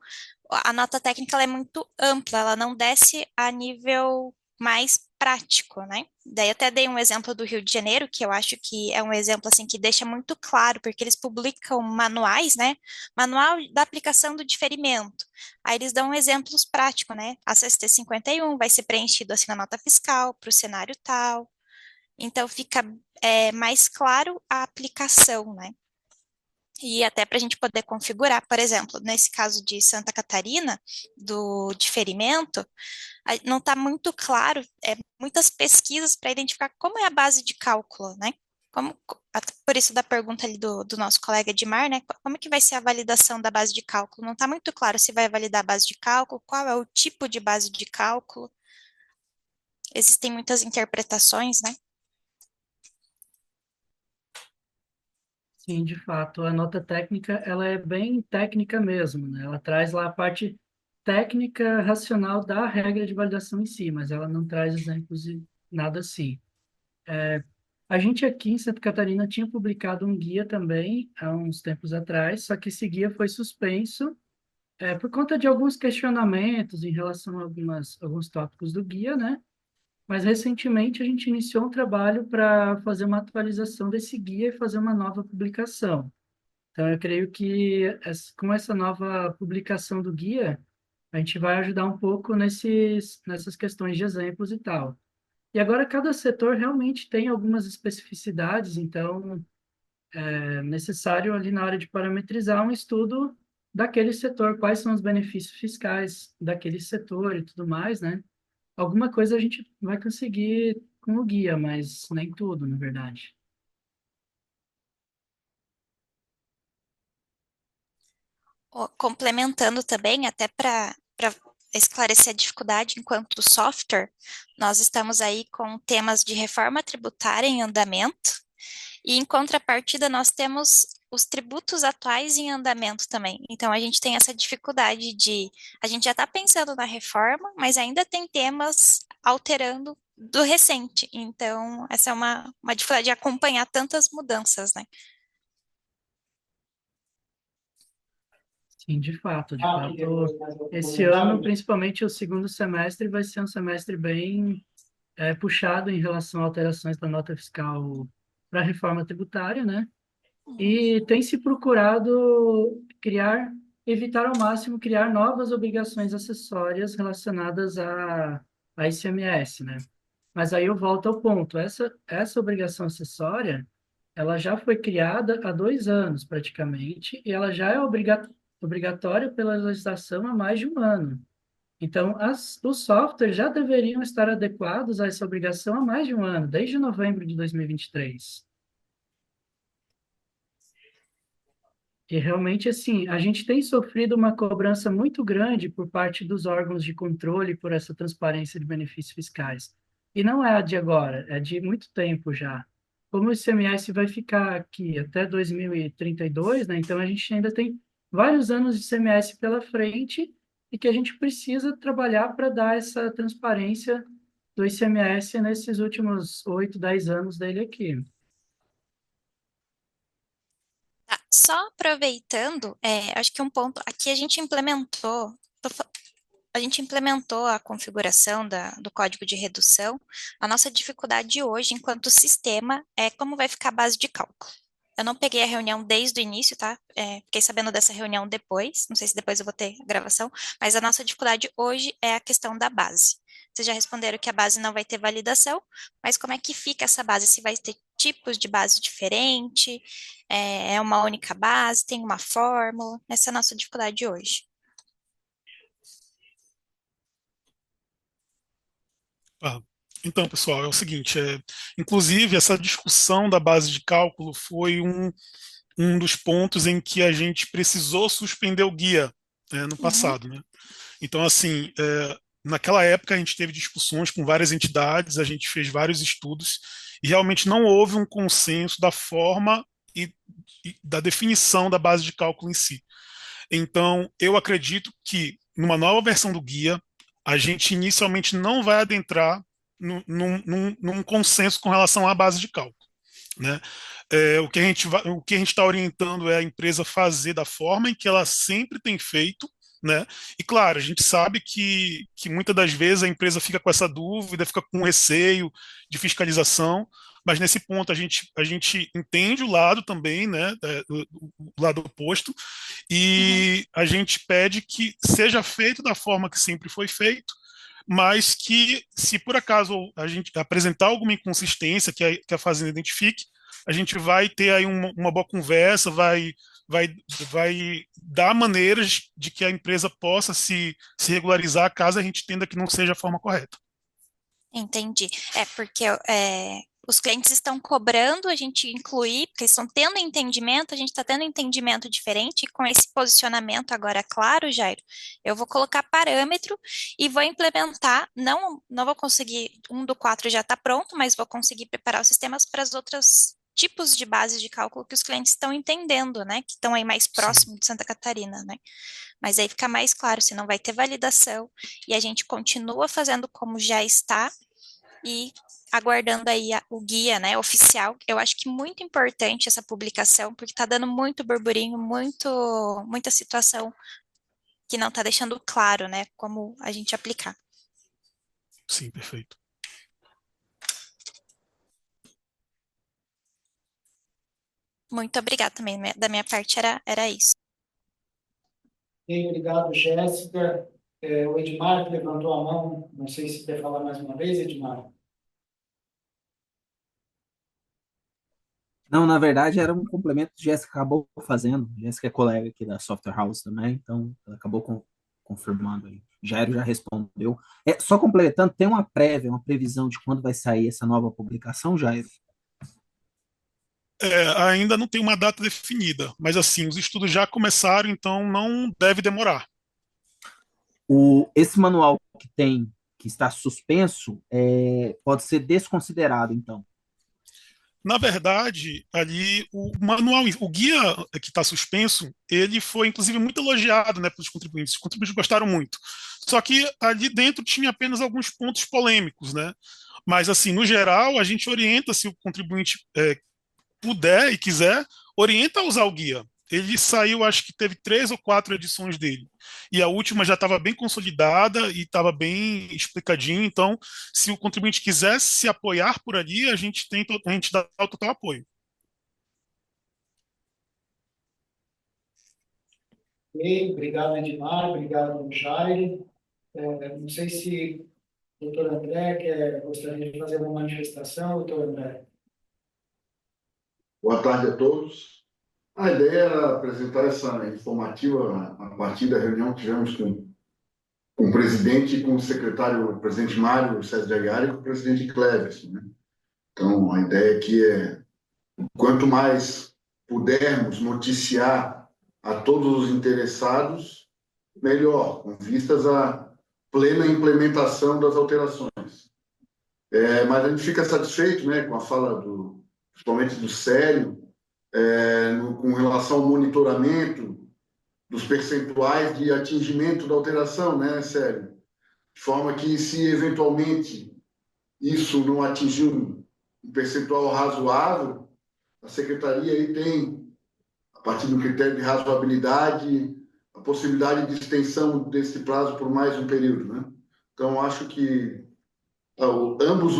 a nota técnica ela é muito ampla, ela não desce a nível mais prático, né? Daí eu até dei um exemplo do Rio de Janeiro, que eu acho que é um exemplo assim que deixa muito claro, porque eles publicam manuais, né? Manual da aplicação do diferimento. Aí eles dão exemplos práticos, né? A CST 51 vai ser preenchido assim na nota fiscal para o cenário tal. Então fica mais claro a aplicação, né? E até para a gente poder configurar, por exemplo, nesse caso de Santa Catarina, do diferimento, não está muito claro, muitas pesquisas para identificar como é a base de cálculo, né? Por isso da pergunta ali do nosso colega Edmar, né? Como que vai ser a validação da base de cálculo? Não está muito claro se vai validar a base de cálculo, qual é o tipo de base de cálculo. Existem muitas interpretações, né? Sim, de fato, a nota técnica, ela é bem técnica mesmo, né? Ela traz lá a parte técnica racional da regra de validação em si, mas ela não traz exemplos de nada assim. A gente aqui em Santa Catarina tinha publicado um guia também há uns tempos atrás, só que esse guia foi suspenso por conta de alguns questionamentos em relação a alguns tópicos do guia, né? Mas recentemente a gente iniciou um trabalho para fazer uma atualização desse guia e fazer uma nova publicação. Então, eu creio que com essa nova publicação do guia, a gente vai ajudar um pouco nessas questões de exemplos e tal. E agora, cada setor realmente tem algumas especificidades, então é necessário ali na hora de parametrizar um estudo daquele setor, quais são os benefícios fiscais daquele setor e tudo mais, né? Alguma coisa a gente vai conseguir com o guia, mas nem tudo, na verdade. Complementando também, até para esclarecer a dificuldade enquanto software, nós estamos aí com temas de reforma tributária em andamento, e em contrapartida nós temos os tributos atuais em andamento também. Então a gente tem essa dificuldade a gente já está pensando na reforma, mas ainda tem temas alterando do recente. Então essa é uma dificuldade de acompanhar tantas mudanças, né? Sim, de fato, de Ah, queria fato. fazer mais um Esse ano, comentário. principalmente o segundo semestre, vai ser um semestre bem puxado em relação a alterações da nota fiscal para a reforma tributária, né? E tem se procurado evitar ao máximo criar novas obrigações acessórias relacionadas a ICMS, né? Mas aí eu volto ao ponto, essa obrigação acessória, ela já foi criada há 2 anos, praticamente, e ela já é obrigatória pela legislação há mais de um ano. Então, os softwares já deveriam estar adequados a essa obrigação há mais de um ano, desde novembro de 2023. E realmente, assim, a gente tem sofrido uma cobrança muito grande por parte dos órgãos de controle por essa transparência de benefícios fiscais. E não é a de agora, é de muito tempo já. Como o ICMS vai ficar aqui até 2032, né? Então a gente ainda tem vários anos de ICMS pela frente e que a gente precisa trabalhar para dar essa transparência do ICMS nesses últimos 8, 10 anos dele aqui. Tá, só aproveitando, acho que um ponto, aqui a gente implementou a configuração do código de redução. A nossa dificuldade hoje, enquanto sistema, é como vai ficar a base de cálculo. Eu não peguei a reunião desde o início, tá? Fiquei sabendo dessa reunião depois, não sei se depois eu vou ter gravação, mas a nossa dificuldade hoje é a questão da base. Vocês já responderam que a base não vai ter validação, mas como é que fica essa base? Se vai ter tipos de base diferente, é uma única base, tem uma fórmula? Essa é a nossa dificuldade hoje. Ah, então, pessoal, é o seguinte, inclusive essa discussão da base de cálculo foi um dos pontos em que a gente precisou suspender o guia, no Uhum. passado, né? Então, assim, naquela época a gente teve discussões com várias entidades, a gente fez vários estudos e realmente não houve um consenso da forma e da definição da base de cálculo em si. Então, eu acredito que numa nova versão do guia, a gente inicialmente não vai adentrar num consenso com relação à base de cálculo, né? O que a gente está orientando é a empresa fazer da forma em que ela sempre tem feito, né? E claro, a gente sabe que muitas das vezes a empresa fica com essa dúvida, fica com receio de fiscalização, mas nesse ponto a gente entende o lado também, né, o lado oposto, Uhum. e a gente pede que seja feito da forma que sempre foi feito, mas que, se por acaso a gente apresentar alguma inconsistência que a Fazenda identifique, a gente vai ter aí uma boa conversa, vai, vai dar maneiras de que a empresa possa se regularizar caso a gente entenda que não seja a forma correta. Entendi. É porque os clientes estão cobrando a gente incluir, porque eles estão tendo entendimento, a gente está tendo entendimento diferente, e com esse posicionamento agora claro, Jairo, eu vou colocar parâmetro e vou implementar. Não vou conseguir, um do quatro já está pronto, mas vou conseguir preparar os sistemas para as outras tipos de bases de cálculo que os clientes estão entendendo, né? Que estão aí mais Sim, próximo de Santa Catarina, né? Mas aí fica mais claro, se não vai ter validação e a gente continua fazendo como já está e aguardando aí o guia, né, oficial. Eu acho que muito importante essa publicação, porque está dando muito burburinho, muita situação que não está deixando claro, né, como a gente aplicar. sim, perfeito. Muito obrigada também, da minha parte era isso. Bem, obrigado, Jéssica. O Edmar que levantou a mão, não sei se quer falar mais uma vez, Edmar. Não, na verdade era um complemento que a Jéssica acabou fazendo. Jéssica é colega aqui da Software House também, então ela acabou confirmando aí. Jairo já respondeu. Só completando, tem uma prévia, uma previsão de quando vai sair essa nova publicação, Jairo? Ainda não tem uma data definida, mas assim, os estudos já começaram, então não deve demorar. Esse manual que tem, que está suspenso, pode ser desconsiderado, então. Na verdade, ali o manual, o guia que está suspenso, ele foi inclusive muito elogiado, né, pelos contribuintes. Os contribuintes gostaram muito. Só que ali dentro tinha apenas alguns pontos polêmicos, né? Mas assim, no geral, a gente orienta se o contribuinte puder e quiser, orienta a usar o guia. Ele saiu, acho que teve 3 ou 4 edições dele. E a última já estava bem consolidada e estava bem explicadinho. Então, se o contribuinte quiser se apoiar por ali, a gente dá o total apoio. Bem, obrigado, Edmar, obrigado, Jair. Não sei se o doutor André gostaria de fazer uma manifestação, doutor André. Boa tarde a todos. A ideia era apresentar essa informativa a partir da reunião que tivemos com o presidente e com o secretário, o presidente Mário César Aguiar e com o presidente Cleves, né? Então, a ideia aqui é, quanto mais pudermos noticiar a todos os interessados, melhor, com vistas à plena implementação das alterações. Mas a gente fica satisfeito, né, com a fala principalmente do Célio, com relação ao monitoramento dos percentuais de atingimento da alteração, né, Célio? De forma que, se eventualmente isso não atingir um percentual razoável, a Secretaria aí tem, a partir do critério de razoabilidade, a possibilidade de extensão desse prazo por mais um período, né? Então, acho que ambos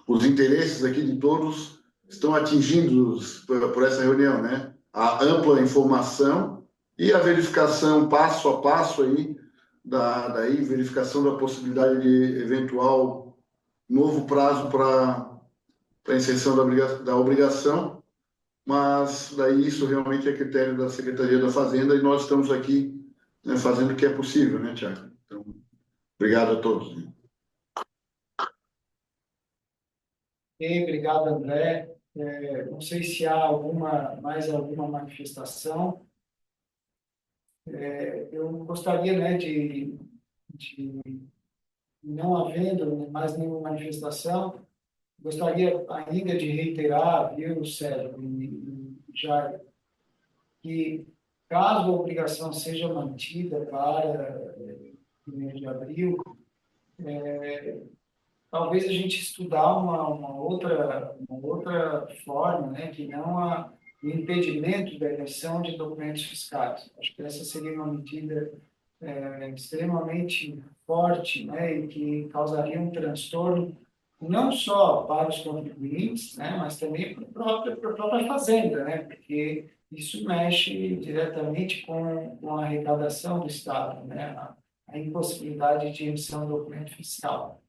os interesses aqui de todos estão atingidos por essa reunião, né? A ampla informação e a verificação passo a passo aí, daí verificação da possibilidade de eventual novo prazo para a inserção da obrigação, mas daí isso realmente é critério da Secretaria da Fazenda e nós estamos aqui, né, fazendo o que é possível, né, Tiago? Então, obrigado a todos. Bem, obrigado, André. Não sei se há mais alguma manifestação. Eu gostaria, né, de não havendo mais nenhuma manifestação, gostaria ainda de reiterar, viu, Sérgio e Jair, que caso a obrigação seja mantida para 1º de abril, talvez a gente estudar uma outra forma, né, que não o impedimento da emissão de documentos fiscais. Acho que essa seria uma medida extremamente forte, né, e que causaria um transtorno não só para os contribuintes, né, mas também para a própria fazenda, né, porque isso mexe diretamente com a arrecadação do Estado, né, a impossibilidade de emissão de documento fiscal.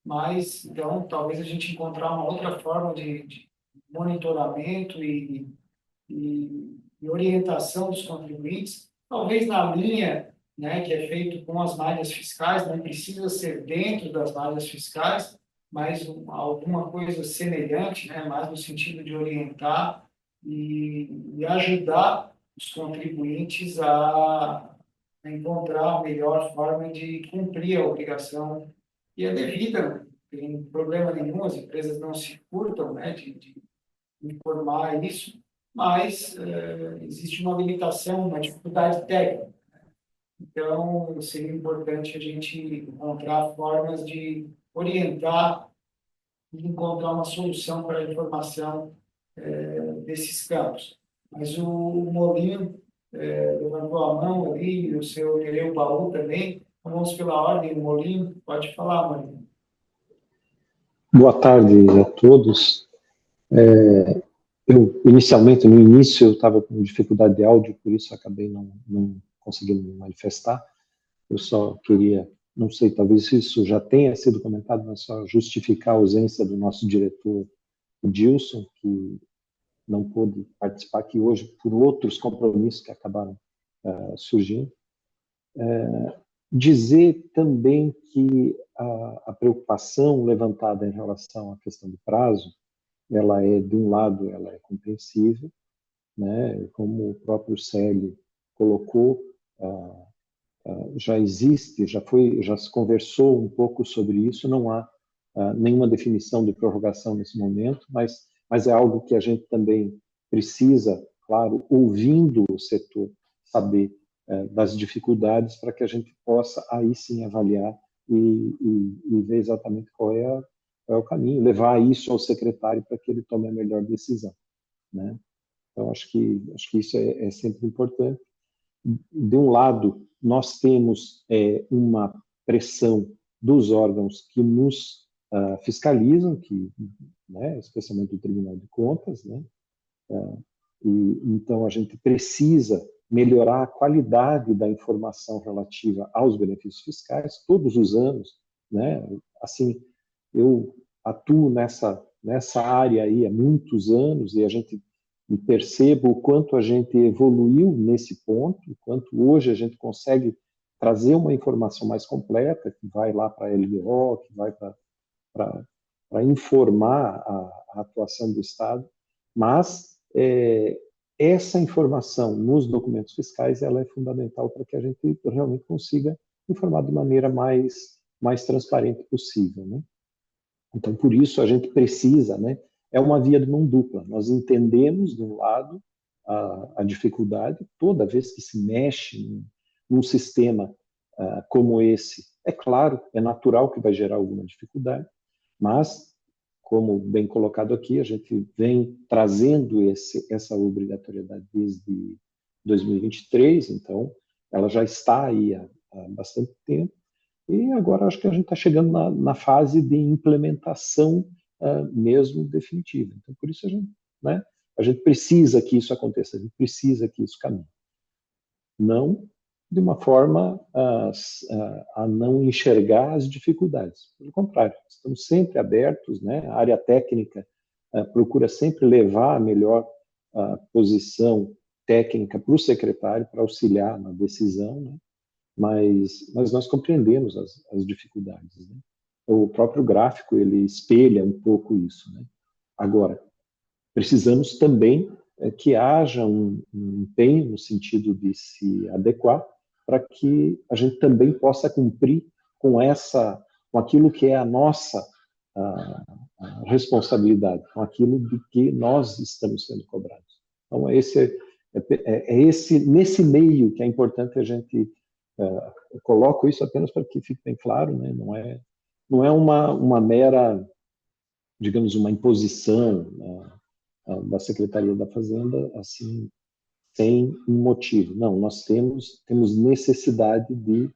Mas, então, talvez a gente encontrar uma outra forma de monitoramento e orientação dos contribuintes, talvez na linha, né, que é feito com as malhas fiscais, não precisa ser dentro das malhas fiscais, mas alguma coisa semelhante, né, mais no sentido de orientar e ajudar os contribuintes a encontrar a melhor forma de cumprir a obrigação e é devida, não tem problema nenhum, as empresas não se furtam, né, de informar isso, mas existe uma limitação, uma dificuldade técnica. Então, seria importante a gente encontrar formas de orientar e encontrar uma solução para a informação desses campos. Mas o Molinho levantou a mão ali, o seu Nereu Baú também. Então, vamos pela ordem, o Molinho, pode falar, Molinho. Boa tarde a todos. Eu, inicialmente, no início, eu estava com dificuldade de áudio, por isso acabei não conseguindo me manifestar. Eu só queria, não sei, talvez isso já tenha sido comentado, mas só justificar a ausência do nosso diretor, o Dilson, que não pôde participar aqui hoje por outros compromissos que acabaram surgindo. Dizer também que a preocupação levantada em relação à questão do prazo, ela é, de um lado, ela é compreensível, né? Como o próprio Célio colocou, já existe, já se conversou um pouco sobre isso, não há nenhuma definição de prorrogação nesse momento, mas é algo que a gente também precisa, claro, ouvindo o setor, saber das dificuldades para que a gente possa aí sim avaliar e ver exatamente qual é o caminho, levar isso ao secretário para que ele tome a melhor decisão, né? Então, acho que isso é sempre importante. De um lado, nós temos uma pressão dos órgãos que nos fiscalizam, né, especialmente o Tribunal de Contas, né? Então, a gente precisa melhorar a qualidade da informação relativa aos benefícios fiscais todos os anos, né? Assim, eu atuo nessa área aí há muitos anos e percebo o quanto a gente evoluiu nesse ponto, o quanto hoje a gente consegue trazer uma informação mais completa, que vai lá para a LBO, que vai para informar a atuação do Estado, mas essa informação nos documentos fiscais ela é fundamental para que a gente realmente consiga informar de maneira mais transparente possível, né? Então, por isso, a gente precisa, né? É uma via de mão dupla. Nós entendemos, de um lado, a dificuldade, toda vez que se mexe num sistema como esse. É claro, é natural que vai gerar alguma dificuldade, mas, como bem colocado aqui, a gente vem trazendo essa obrigatoriedade desde 2023, então, ela já está aí há bastante tempo. E agora acho que a gente está chegando na fase de implementação mesmo definitiva. Então, por isso a gente precisa que isso aconteça, a gente precisa que isso caminhe. Não de uma forma a não enxergar as dificuldades. Pelo contrário, estamos sempre abertos, né? A área técnica procura sempre levar a melhor posição técnica para o secretário, para auxiliar na decisão, né? Mas nós compreendemos as dificuldades, né? O próprio gráfico, ele espelha um pouco isso, né? Agora, precisamos também que haja um empenho no sentido de se adequar para que a gente também possa cumprir com aquilo que é a nossa responsabilidade, com aquilo de que nós estamos sendo cobrados. Então, nesse meio que é importante a gente eu coloco isso apenas para que fique bem claro, né? Não é uma mera, digamos, uma imposição, da Secretaria da Fazenda, assim, sem um motivo. Não, nós temos necessidade de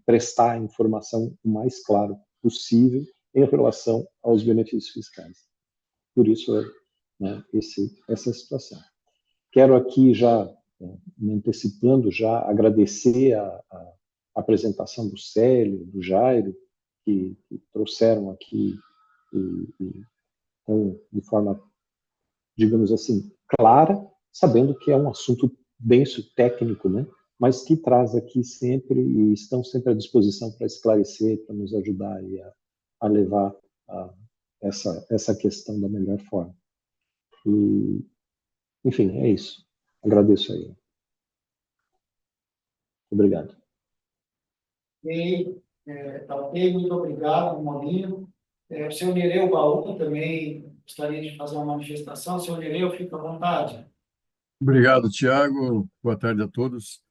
prestar a informação o mais claro possível em relação aos benefícios fiscais. Por isso, né, essa situação. Quero aqui já, me antecipando, já agradecer a apresentação do Célio, do Jairo, que trouxeram aqui de forma, digamos assim, clara, sabendo que é um assunto denso, técnico, né? Mas que traz aqui sempre e estão sempre à disposição para esclarecer, para nos ajudar aí a levar essa questão da melhor forma. E, enfim, é isso. Agradeço aí. Obrigado. E, tá ok, muito obrigado, Molinho. O senhor Nereu Baú também gostaria de fazer uma manifestação. Senhor Nereu, fica à vontade. Obrigado, Tiago. Boa tarde a todos.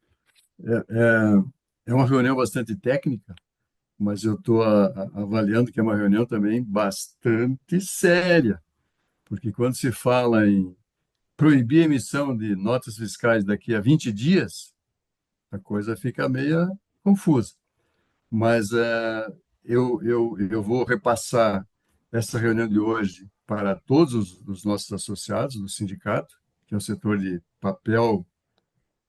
É uma reunião bastante técnica, mas eu estou avaliando que é uma reunião também bastante séria, porque quando se fala em proibir a emissão de notas fiscais daqui a 20 dias, a coisa fica meio confusa. Mas eu vou repassar essa reunião de hoje para todos os nossos associados do sindicato, que é o setor de papel,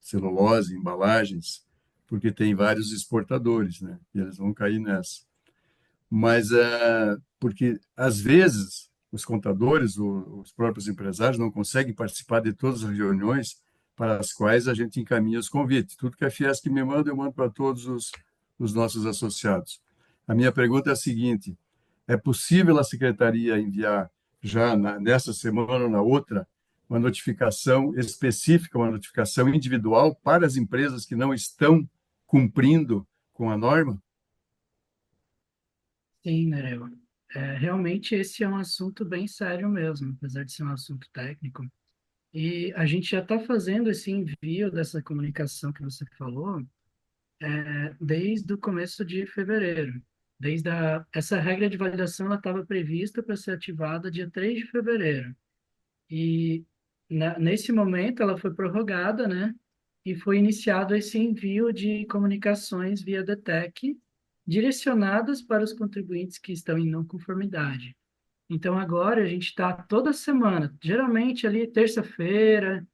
celulose, embalagens, porque tem vários exportadores, né? E eles vão cair nessa. Mas porque, às vezes, os contadores, os próprios empresários, não conseguem participar de todas as reuniões para as quais a gente encaminha os convites. Tudo que a Fiesc me manda, eu mando para todos os nossos associados. A minha pergunta é a seguinte: é possível a secretaria enviar já nessa semana ou na outra uma notificação específica, uma notificação individual para as empresas que não estão cumprindo com a norma? Sim, Nereu. Realmente esse é um assunto bem sério mesmo, apesar de ser um assunto técnico. E a gente já está fazendo esse envio dessa comunicação que você falou, desde o começo de fevereiro. Essa regra de validação ela estava prevista para ser ativada dia 3 de fevereiro. E nesse momento ela foi prorrogada, né? E foi iniciado esse envio de comunicações via DETEC, direcionadas para os contribuintes que estão em não conformidade. Então agora a gente está toda semana, geralmente ali terça-feira,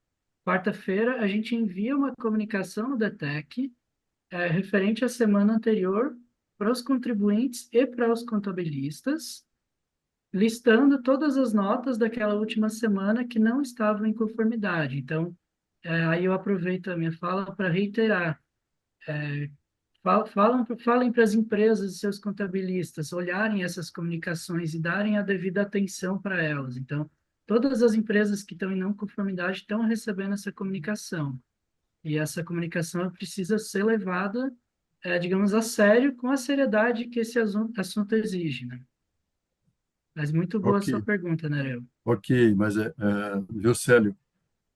quarta-feira, a gente envia uma comunicação no DETEC referente à semana anterior para os contribuintes e para os contabilistas, listando todas as notas daquela última semana que não estavam em conformidade. Então, aí eu aproveito a minha fala para reiterar. Falem para as empresas e seus contabilistas olharem essas comunicações e darem a devida atenção para elas. Então, todas as empresas que estão em não conformidade estão recebendo essa comunicação. E essa comunicação precisa ser levada, digamos, a sério, com a seriedade que esse assunto exige, né? Mas muito boa a Ok, sua pergunta, Nereu. ok, mas, viu, Célio,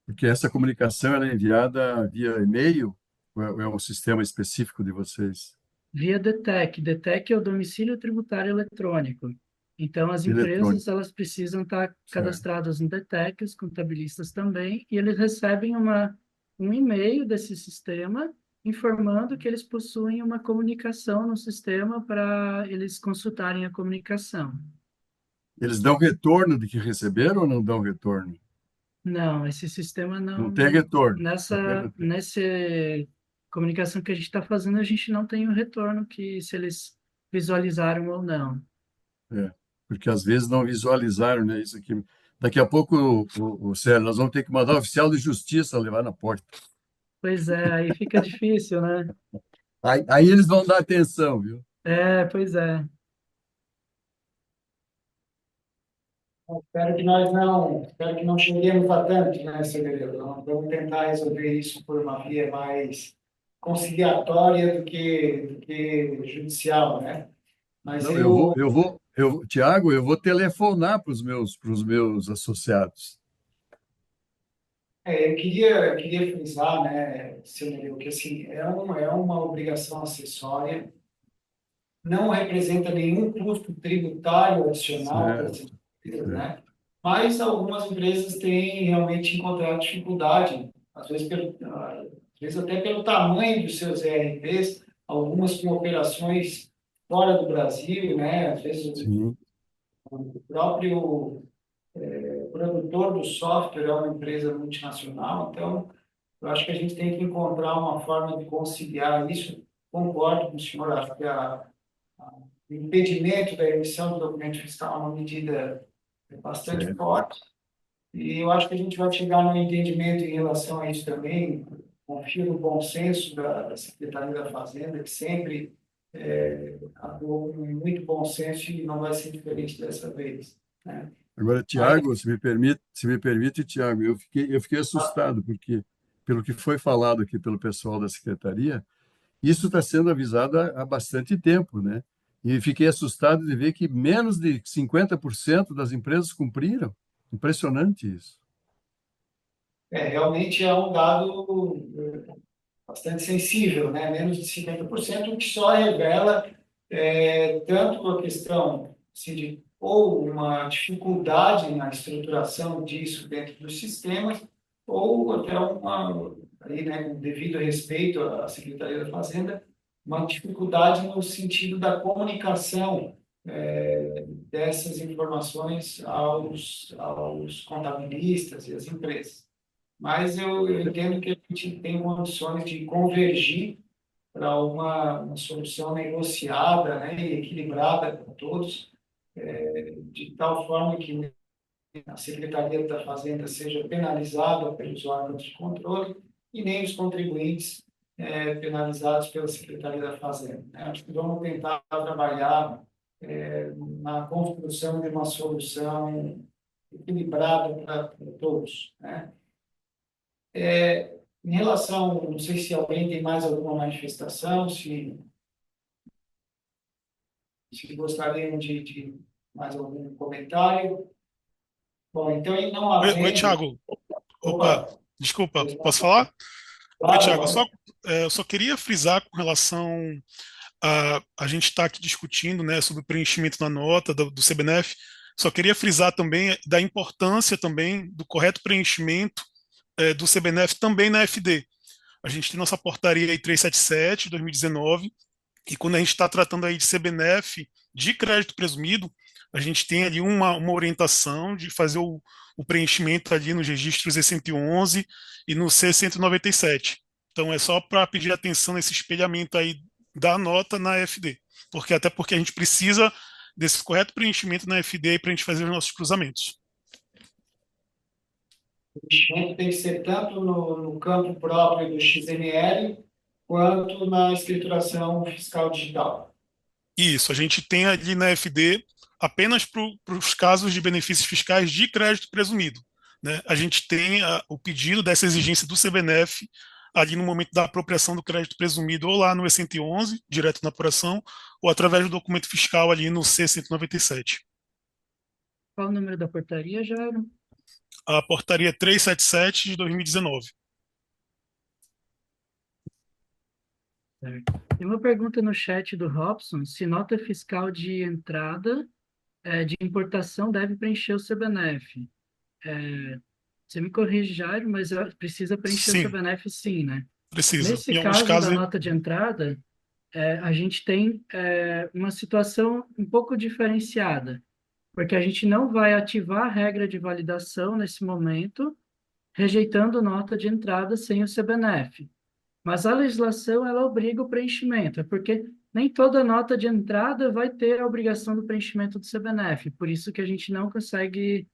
porque essa comunicação ela é enviada via e-mail ou é um sistema específico de vocês? Via DETEC. DETEC é o domicílio tributário eletrônico. Então, as empresas Eletrônico, elas precisam estar certo. cadastradas no DETEC, os contabilistas também, e eles recebem um e-mail desse sistema informando que eles possuem uma comunicação no sistema para eles consultarem a comunicação. Eles dão retorno de que receberam ou não dão retorno? Não, esse sistema Não tem não. retorno, apenas Nessa comunicação que a gente está fazendo, a gente não tem o retorno que se eles visualizaram ou não. porque às vezes não visualizaram, né, isso aqui. Daqui a pouco, o Célio, nós vamos ter que mandar o oficial de justiça levar na porta. Pois é, aí fica difícil, né? Aí eles vão dar atenção, viu? Pois é. Espero que não cheguemos a tanto, né, Severino? Vamos tentar resolver isso por uma via mais conciliatória do que judicial, né? Mas Não, Tiago, eu vou telefonar para os meus associados. eu queria frisar, né, Severino, que assim, é uma obrigação acessória, não representa nenhum custo tributário adicional para as Certo, empresas, certo. né? mas algumas empresas têm realmente encontrado dificuldade, às vezes até pelo tamanho dos seus ERPs, algumas com operações fora do Brasil, né? Às vezes Sim, o próprio produtor do software é uma empresa multinacional, então eu acho que a gente tem que encontrar uma forma de conciliar isso. Concordo com o senhor, acho que o impedimento da emissão do documento fiscal é uma medida bastante certo. forte, e eu acho que a gente vai chegar num entendimento em relação a isso também. Confio no bom senso da Secretaria da Fazenda, que sempre atuou com muito bom senso e não vai ser diferente dessa vez, né? Agora, Mas, Tiago, se me permite, Tiago, eu fiquei assustado, porque, pelo que foi falado aqui pelo pessoal da secretaria, isso está sendo avisado há bastante tempo, né? E fiquei assustado de ver que menos de 50% das empresas cumpriram. Impressionante isso. realmente é um dado bastante sensível, né? Menos de 50%, o que só revela tanto a questão assim, de ou uma dificuldade na estruturação disso dentro dos sistemas, ou até aí, né, com devido respeito à Secretaria da Fazenda, uma dificuldade no sentido da comunicação dessas informações aos contabilistas e às empresas. Mas eu entendo que a gente tem condições de convergir para uma solução negociada, né, e equilibrada com todos, de tal forma que a Secretaria da Fazenda seja penalizada pelos órgãos de controle e nem os contribuintes penalizados pela Secretaria da Fazenda, né? Acho que vamos tentar trabalhar na construção de uma solução equilibrada para todos, né? Em relação, não sei se alguém tem mais alguma manifestação, se gostariam de mais algum comentário. Bom, então, em não Oi, havendo... Thiago. Opa, Opa, desculpa, posso falar? Oi, claro, Thiago. claro. Eu só queria frisar com relação a gente está aqui discutindo, né, sobre o preenchimento da nota do CBNF. Só queria frisar também da importância também do correto preenchimento do CBNF também na FD. A gente tem nossa portaria aí 377 de 2019, e quando a gente está tratando aí de CBNF de crédito presumido, a gente tem ali uma orientação de fazer o preenchimento ali nos registros E111 e no C197. Então é só para pedir atenção nesse espelhamento aí da nota na FD, até porque a gente precisa desse correto preenchimento na FD para a gente fazer os nossos cruzamentos. O investimento tem que ser tanto no campo próprio do XML, quanto na escrituração fiscal digital. Isso, a gente tem ali na FD apenas para os casos de benefícios fiscais de crédito presumido, né? A gente tem o pedido dessa exigência do CBNF ali no momento da apropriação do crédito presumido, ou lá no E111, direto na apuração, ou através do documento fiscal ali no C197. Qual o número da portaria, já? A portaria 377 de 2019. Certo. Tem uma pergunta no chat do Robson, se nota fiscal de entrada de importação deve preencher o CBNF. Você me corrige, Jairo, mas precisa preencher o Sim, CBNF sim, né? precisa. Nesse Em alguns caso da casos, nota de entrada, a gente tem uma situação um pouco diferenciada, porque a gente não vai ativar a regra de validação nesse momento, rejeitando nota de entrada sem o CBNF. Mas a legislação, ela obriga o preenchimento, porque nem toda nota de entrada vai ter a obrigação do preenchimento do CBNF, por isso que a gente não consegue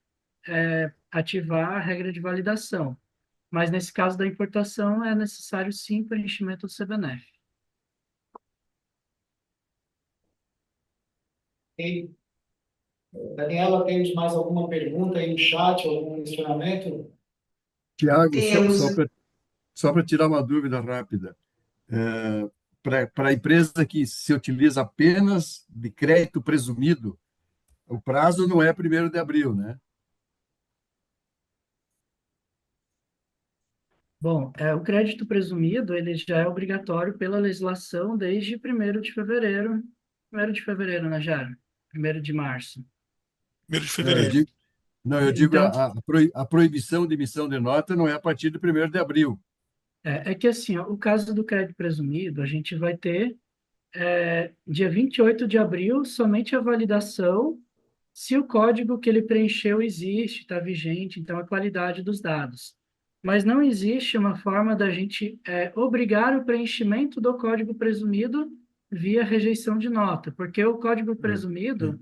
ativar a regra de validação. Mas nesse caso da importação, é necessário sim preenchimento do CBNF. E, Daniela, temos mais alguma pergunta aí no chat, algum questionamento? Tiago, Temos. só para tirar uma dúvida rápida, para a empresa que se utiliza apenas de crédito presumido, o prazo não é 1º de abril, né? Bom, o crédito presumido, ele já é obrigatório pela legislação desde 1º de fevereiro, né, Jara? 1º de março. 1º de Eu fevereiro. digo, Não, eu digo Então, a proibição de emissão de nota não é a partir do 1º de abril. é que assim, ó, o caso do crédito presumido, a gente vai ter dia 28 de abril somente a validação se o código que ele preencheu existe, está vigente, então a qualidade dos dados. Mas não existe uma forma da gente obrigar o preenchimento do código presumido via rejeição de nota, porque o código presumido,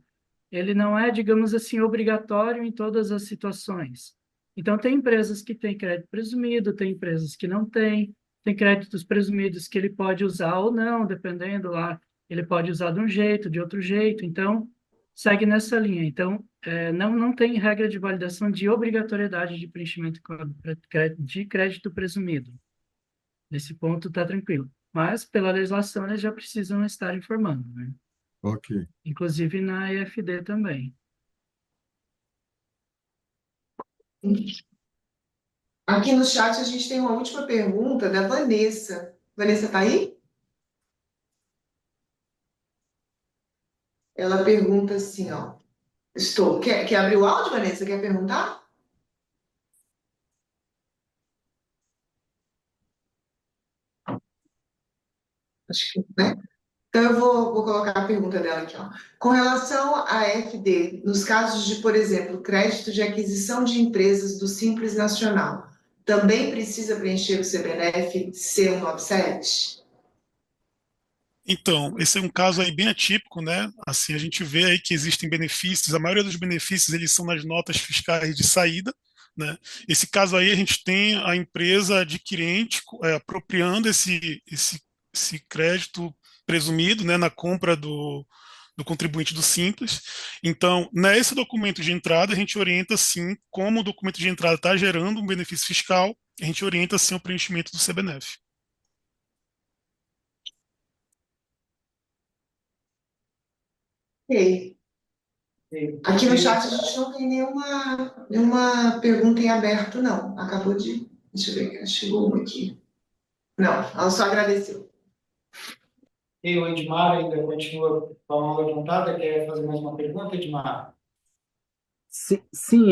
ele não é, digamos assim, obrigatório em todas as situações. Então, tem empresas que têm crédito presumido, tem empresas que não têm, tem créditos presumidos que ele pode usar ou não, dependendo lá, ele pode usar de um jeito, de outro jeito. Então, segue nessa linha. Então, não tem regra de validação de obrigatoriedade de preenchimento de crédito presumido. Nesse ponto, está tranquilo. Mas, pela legislação, eles já precisam estar informando, né? Ok. Inclusive na EFD também. Aqui no chat a gente tem uma última pergunta da Vanessa. Vanessa está aí? Ela pergunta assim, ó. Estou. Quer abrir o áudio, Vanessa? Quer perguntar? Acho que, né? Então, eu vou colocar a pergunta dela aqui, ó. Com relação à FD, nos casos de, por exemplo, crédito de aquisição de empresas do Simples Nacional, também precisa preencher o CBNF C197? Então, esse é um caso aí bem atípico, né? Assim, a gente vê aí que existem benefícios, a maioria dos benefícios eles são nas notas fiscais de saída, né? Esse caso aí a gente tem a empresa adquirente apropriando esse crédito presumido, né, na compra do contribuinte do Simples. Então, nesse documento de entrada, a gente orienta sim, como o documento de entrada está gerando um benefício fiscal, a gente orienta sim o preenchimento do CBNF. Ok. Aqui no chat a gente não tem nenhuma pergunta em aberto, não. Acabou de. Deixa eu ver, chegou uma aqui. Não, ela só agradeceu. E o Edmar ainda continua com a mão levantada, quer fazer mais uma pergunta, Edmar? Sim,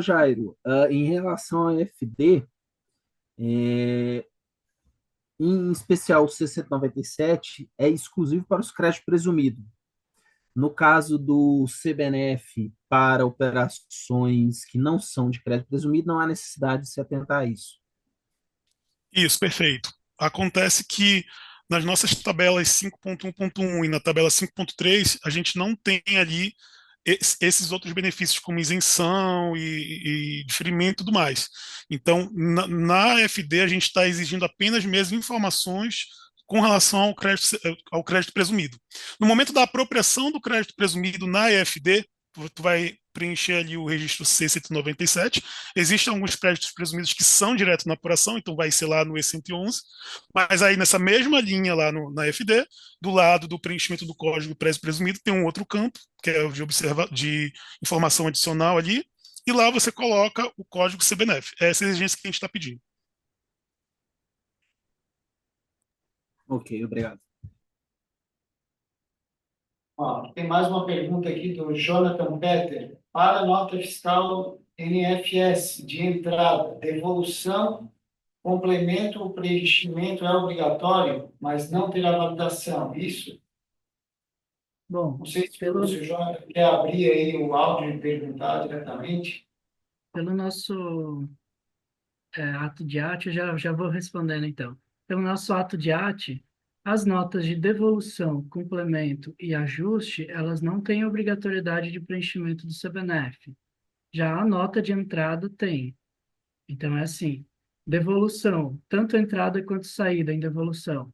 Jairo, em relação à FD, é, em especial o C197 é exclusivo para os créditos presumidos. No caso do CBNF, para operações que não são de crédito presumido, não há necessidade de se atentar a isso. Isso, perfeito. Acontece que nas nossas tabelas 5.1.1 e na tabela 5.3, a gente não tem ali esses outros benefícios como isenção e diferimento e tudo mais. Então, na FD, a gente está exigindo apenas mesmo informações com relação ao crédito presumido. No momento da apropriação do crédito presumido na EFD, tu vai preencher ali o registro C197. Existem alguns créditos presumidos que são direto na apuração, então vai ser lá no E111, mas aí nessa mesma linha lá na FD, do lado do preenchimento do código presumido, tem um outro campo, que é o de informação adicional ali, e lá você coloca o código CBNF. Essa é a exigência que a gente está pedindo. Ok, obrigado. Ó, tem mais uma pergunta aqui do Jonathan Petter. Para a nota fiscal NFS de entrada, devolução, complemento ou preenchimento é obrigatório, mas não terá validação. Isso? Bom, Não sei se pelo, o Jonathan quer abrir aí o áudio e perguntar diretamente. pelo nosso ato de arte, eu já vou respondendo então. Pelo nosso ato de arte, as notas de devolução, complemento e ajuste, elas não têm obrigatoriedade de preenchimento do CBNF. Já a nota de entrada tem. Então, é assim, devolução, tanto entrada quanto saída em devolução.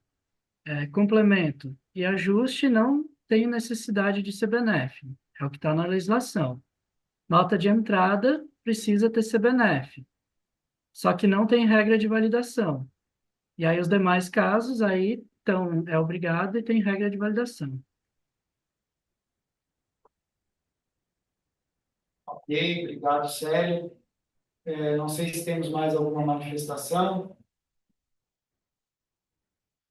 Complemento e ajuste não tem necessidade de CBNF. É o que está na legislação. Nota de entrada precisa ter CBNF. Só que não tem regra de validação. E aí os demais casos aí então é obrigado e tem regra de validação. Ok, obrigado, Célio. Não sei se temos mais alguma manifestação.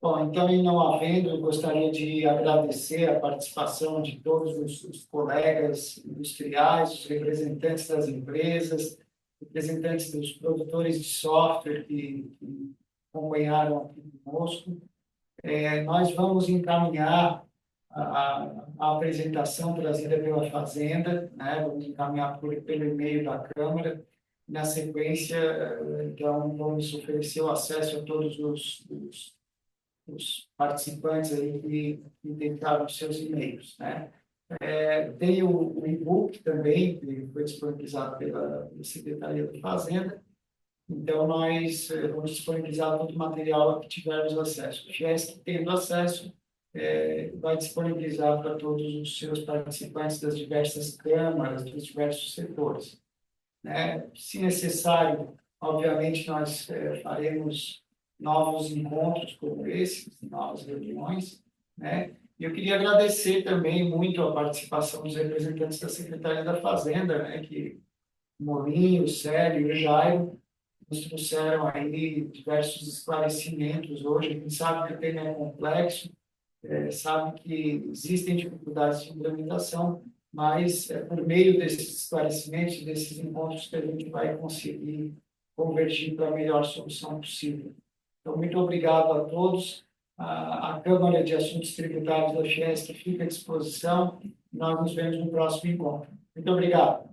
Bom, então, e não havendo, eu gostaria de agradecer a participação de todos os colegas industriais, os representantes das empresas, representantes dos produtores de software que acompanharam aqui conosco. Nós vamos encaminhar a apresentação trazida pela Fazenda, né? Vamos encaminhar pelo e-mail da Câmara. Na sequência, então, vamos oferecer o acesso a todos os participantes aí que tentaram seus e-mails, né? Tem o e-book também, que foi disponibilizado pela Secretaria da Fazenda. Então, nós vamos disponibilizar todo o material que tivermos acesso. O FIESC, tendo acesso, vai disponibilizar para todos os seus participantes das diversas câmaras, dos diversos setores, né? Se necessário, obviamente, nós faremos novos encontros como esses, novas reuniões, né? E eu queria agradecer também muito a participação dos representantes da Secretaria da Fazenda, né? Que o Molinho, o Célio e o Jairo nos trouxeram aí diversos esclarecimentos hoje. A gente sabe que o tema é complexo, sabe que existem dificuldades de implementação, mas é por meio desses esclarecimentos, desses encontros, que a gente vai conseguir convergir para a melhor solução possível. Então, muito obrigado a todos. A Câmara de Assuntos Tributários da FIESC fica à disposição. Nós nos vemos no próximo encontro. Muito obrigado.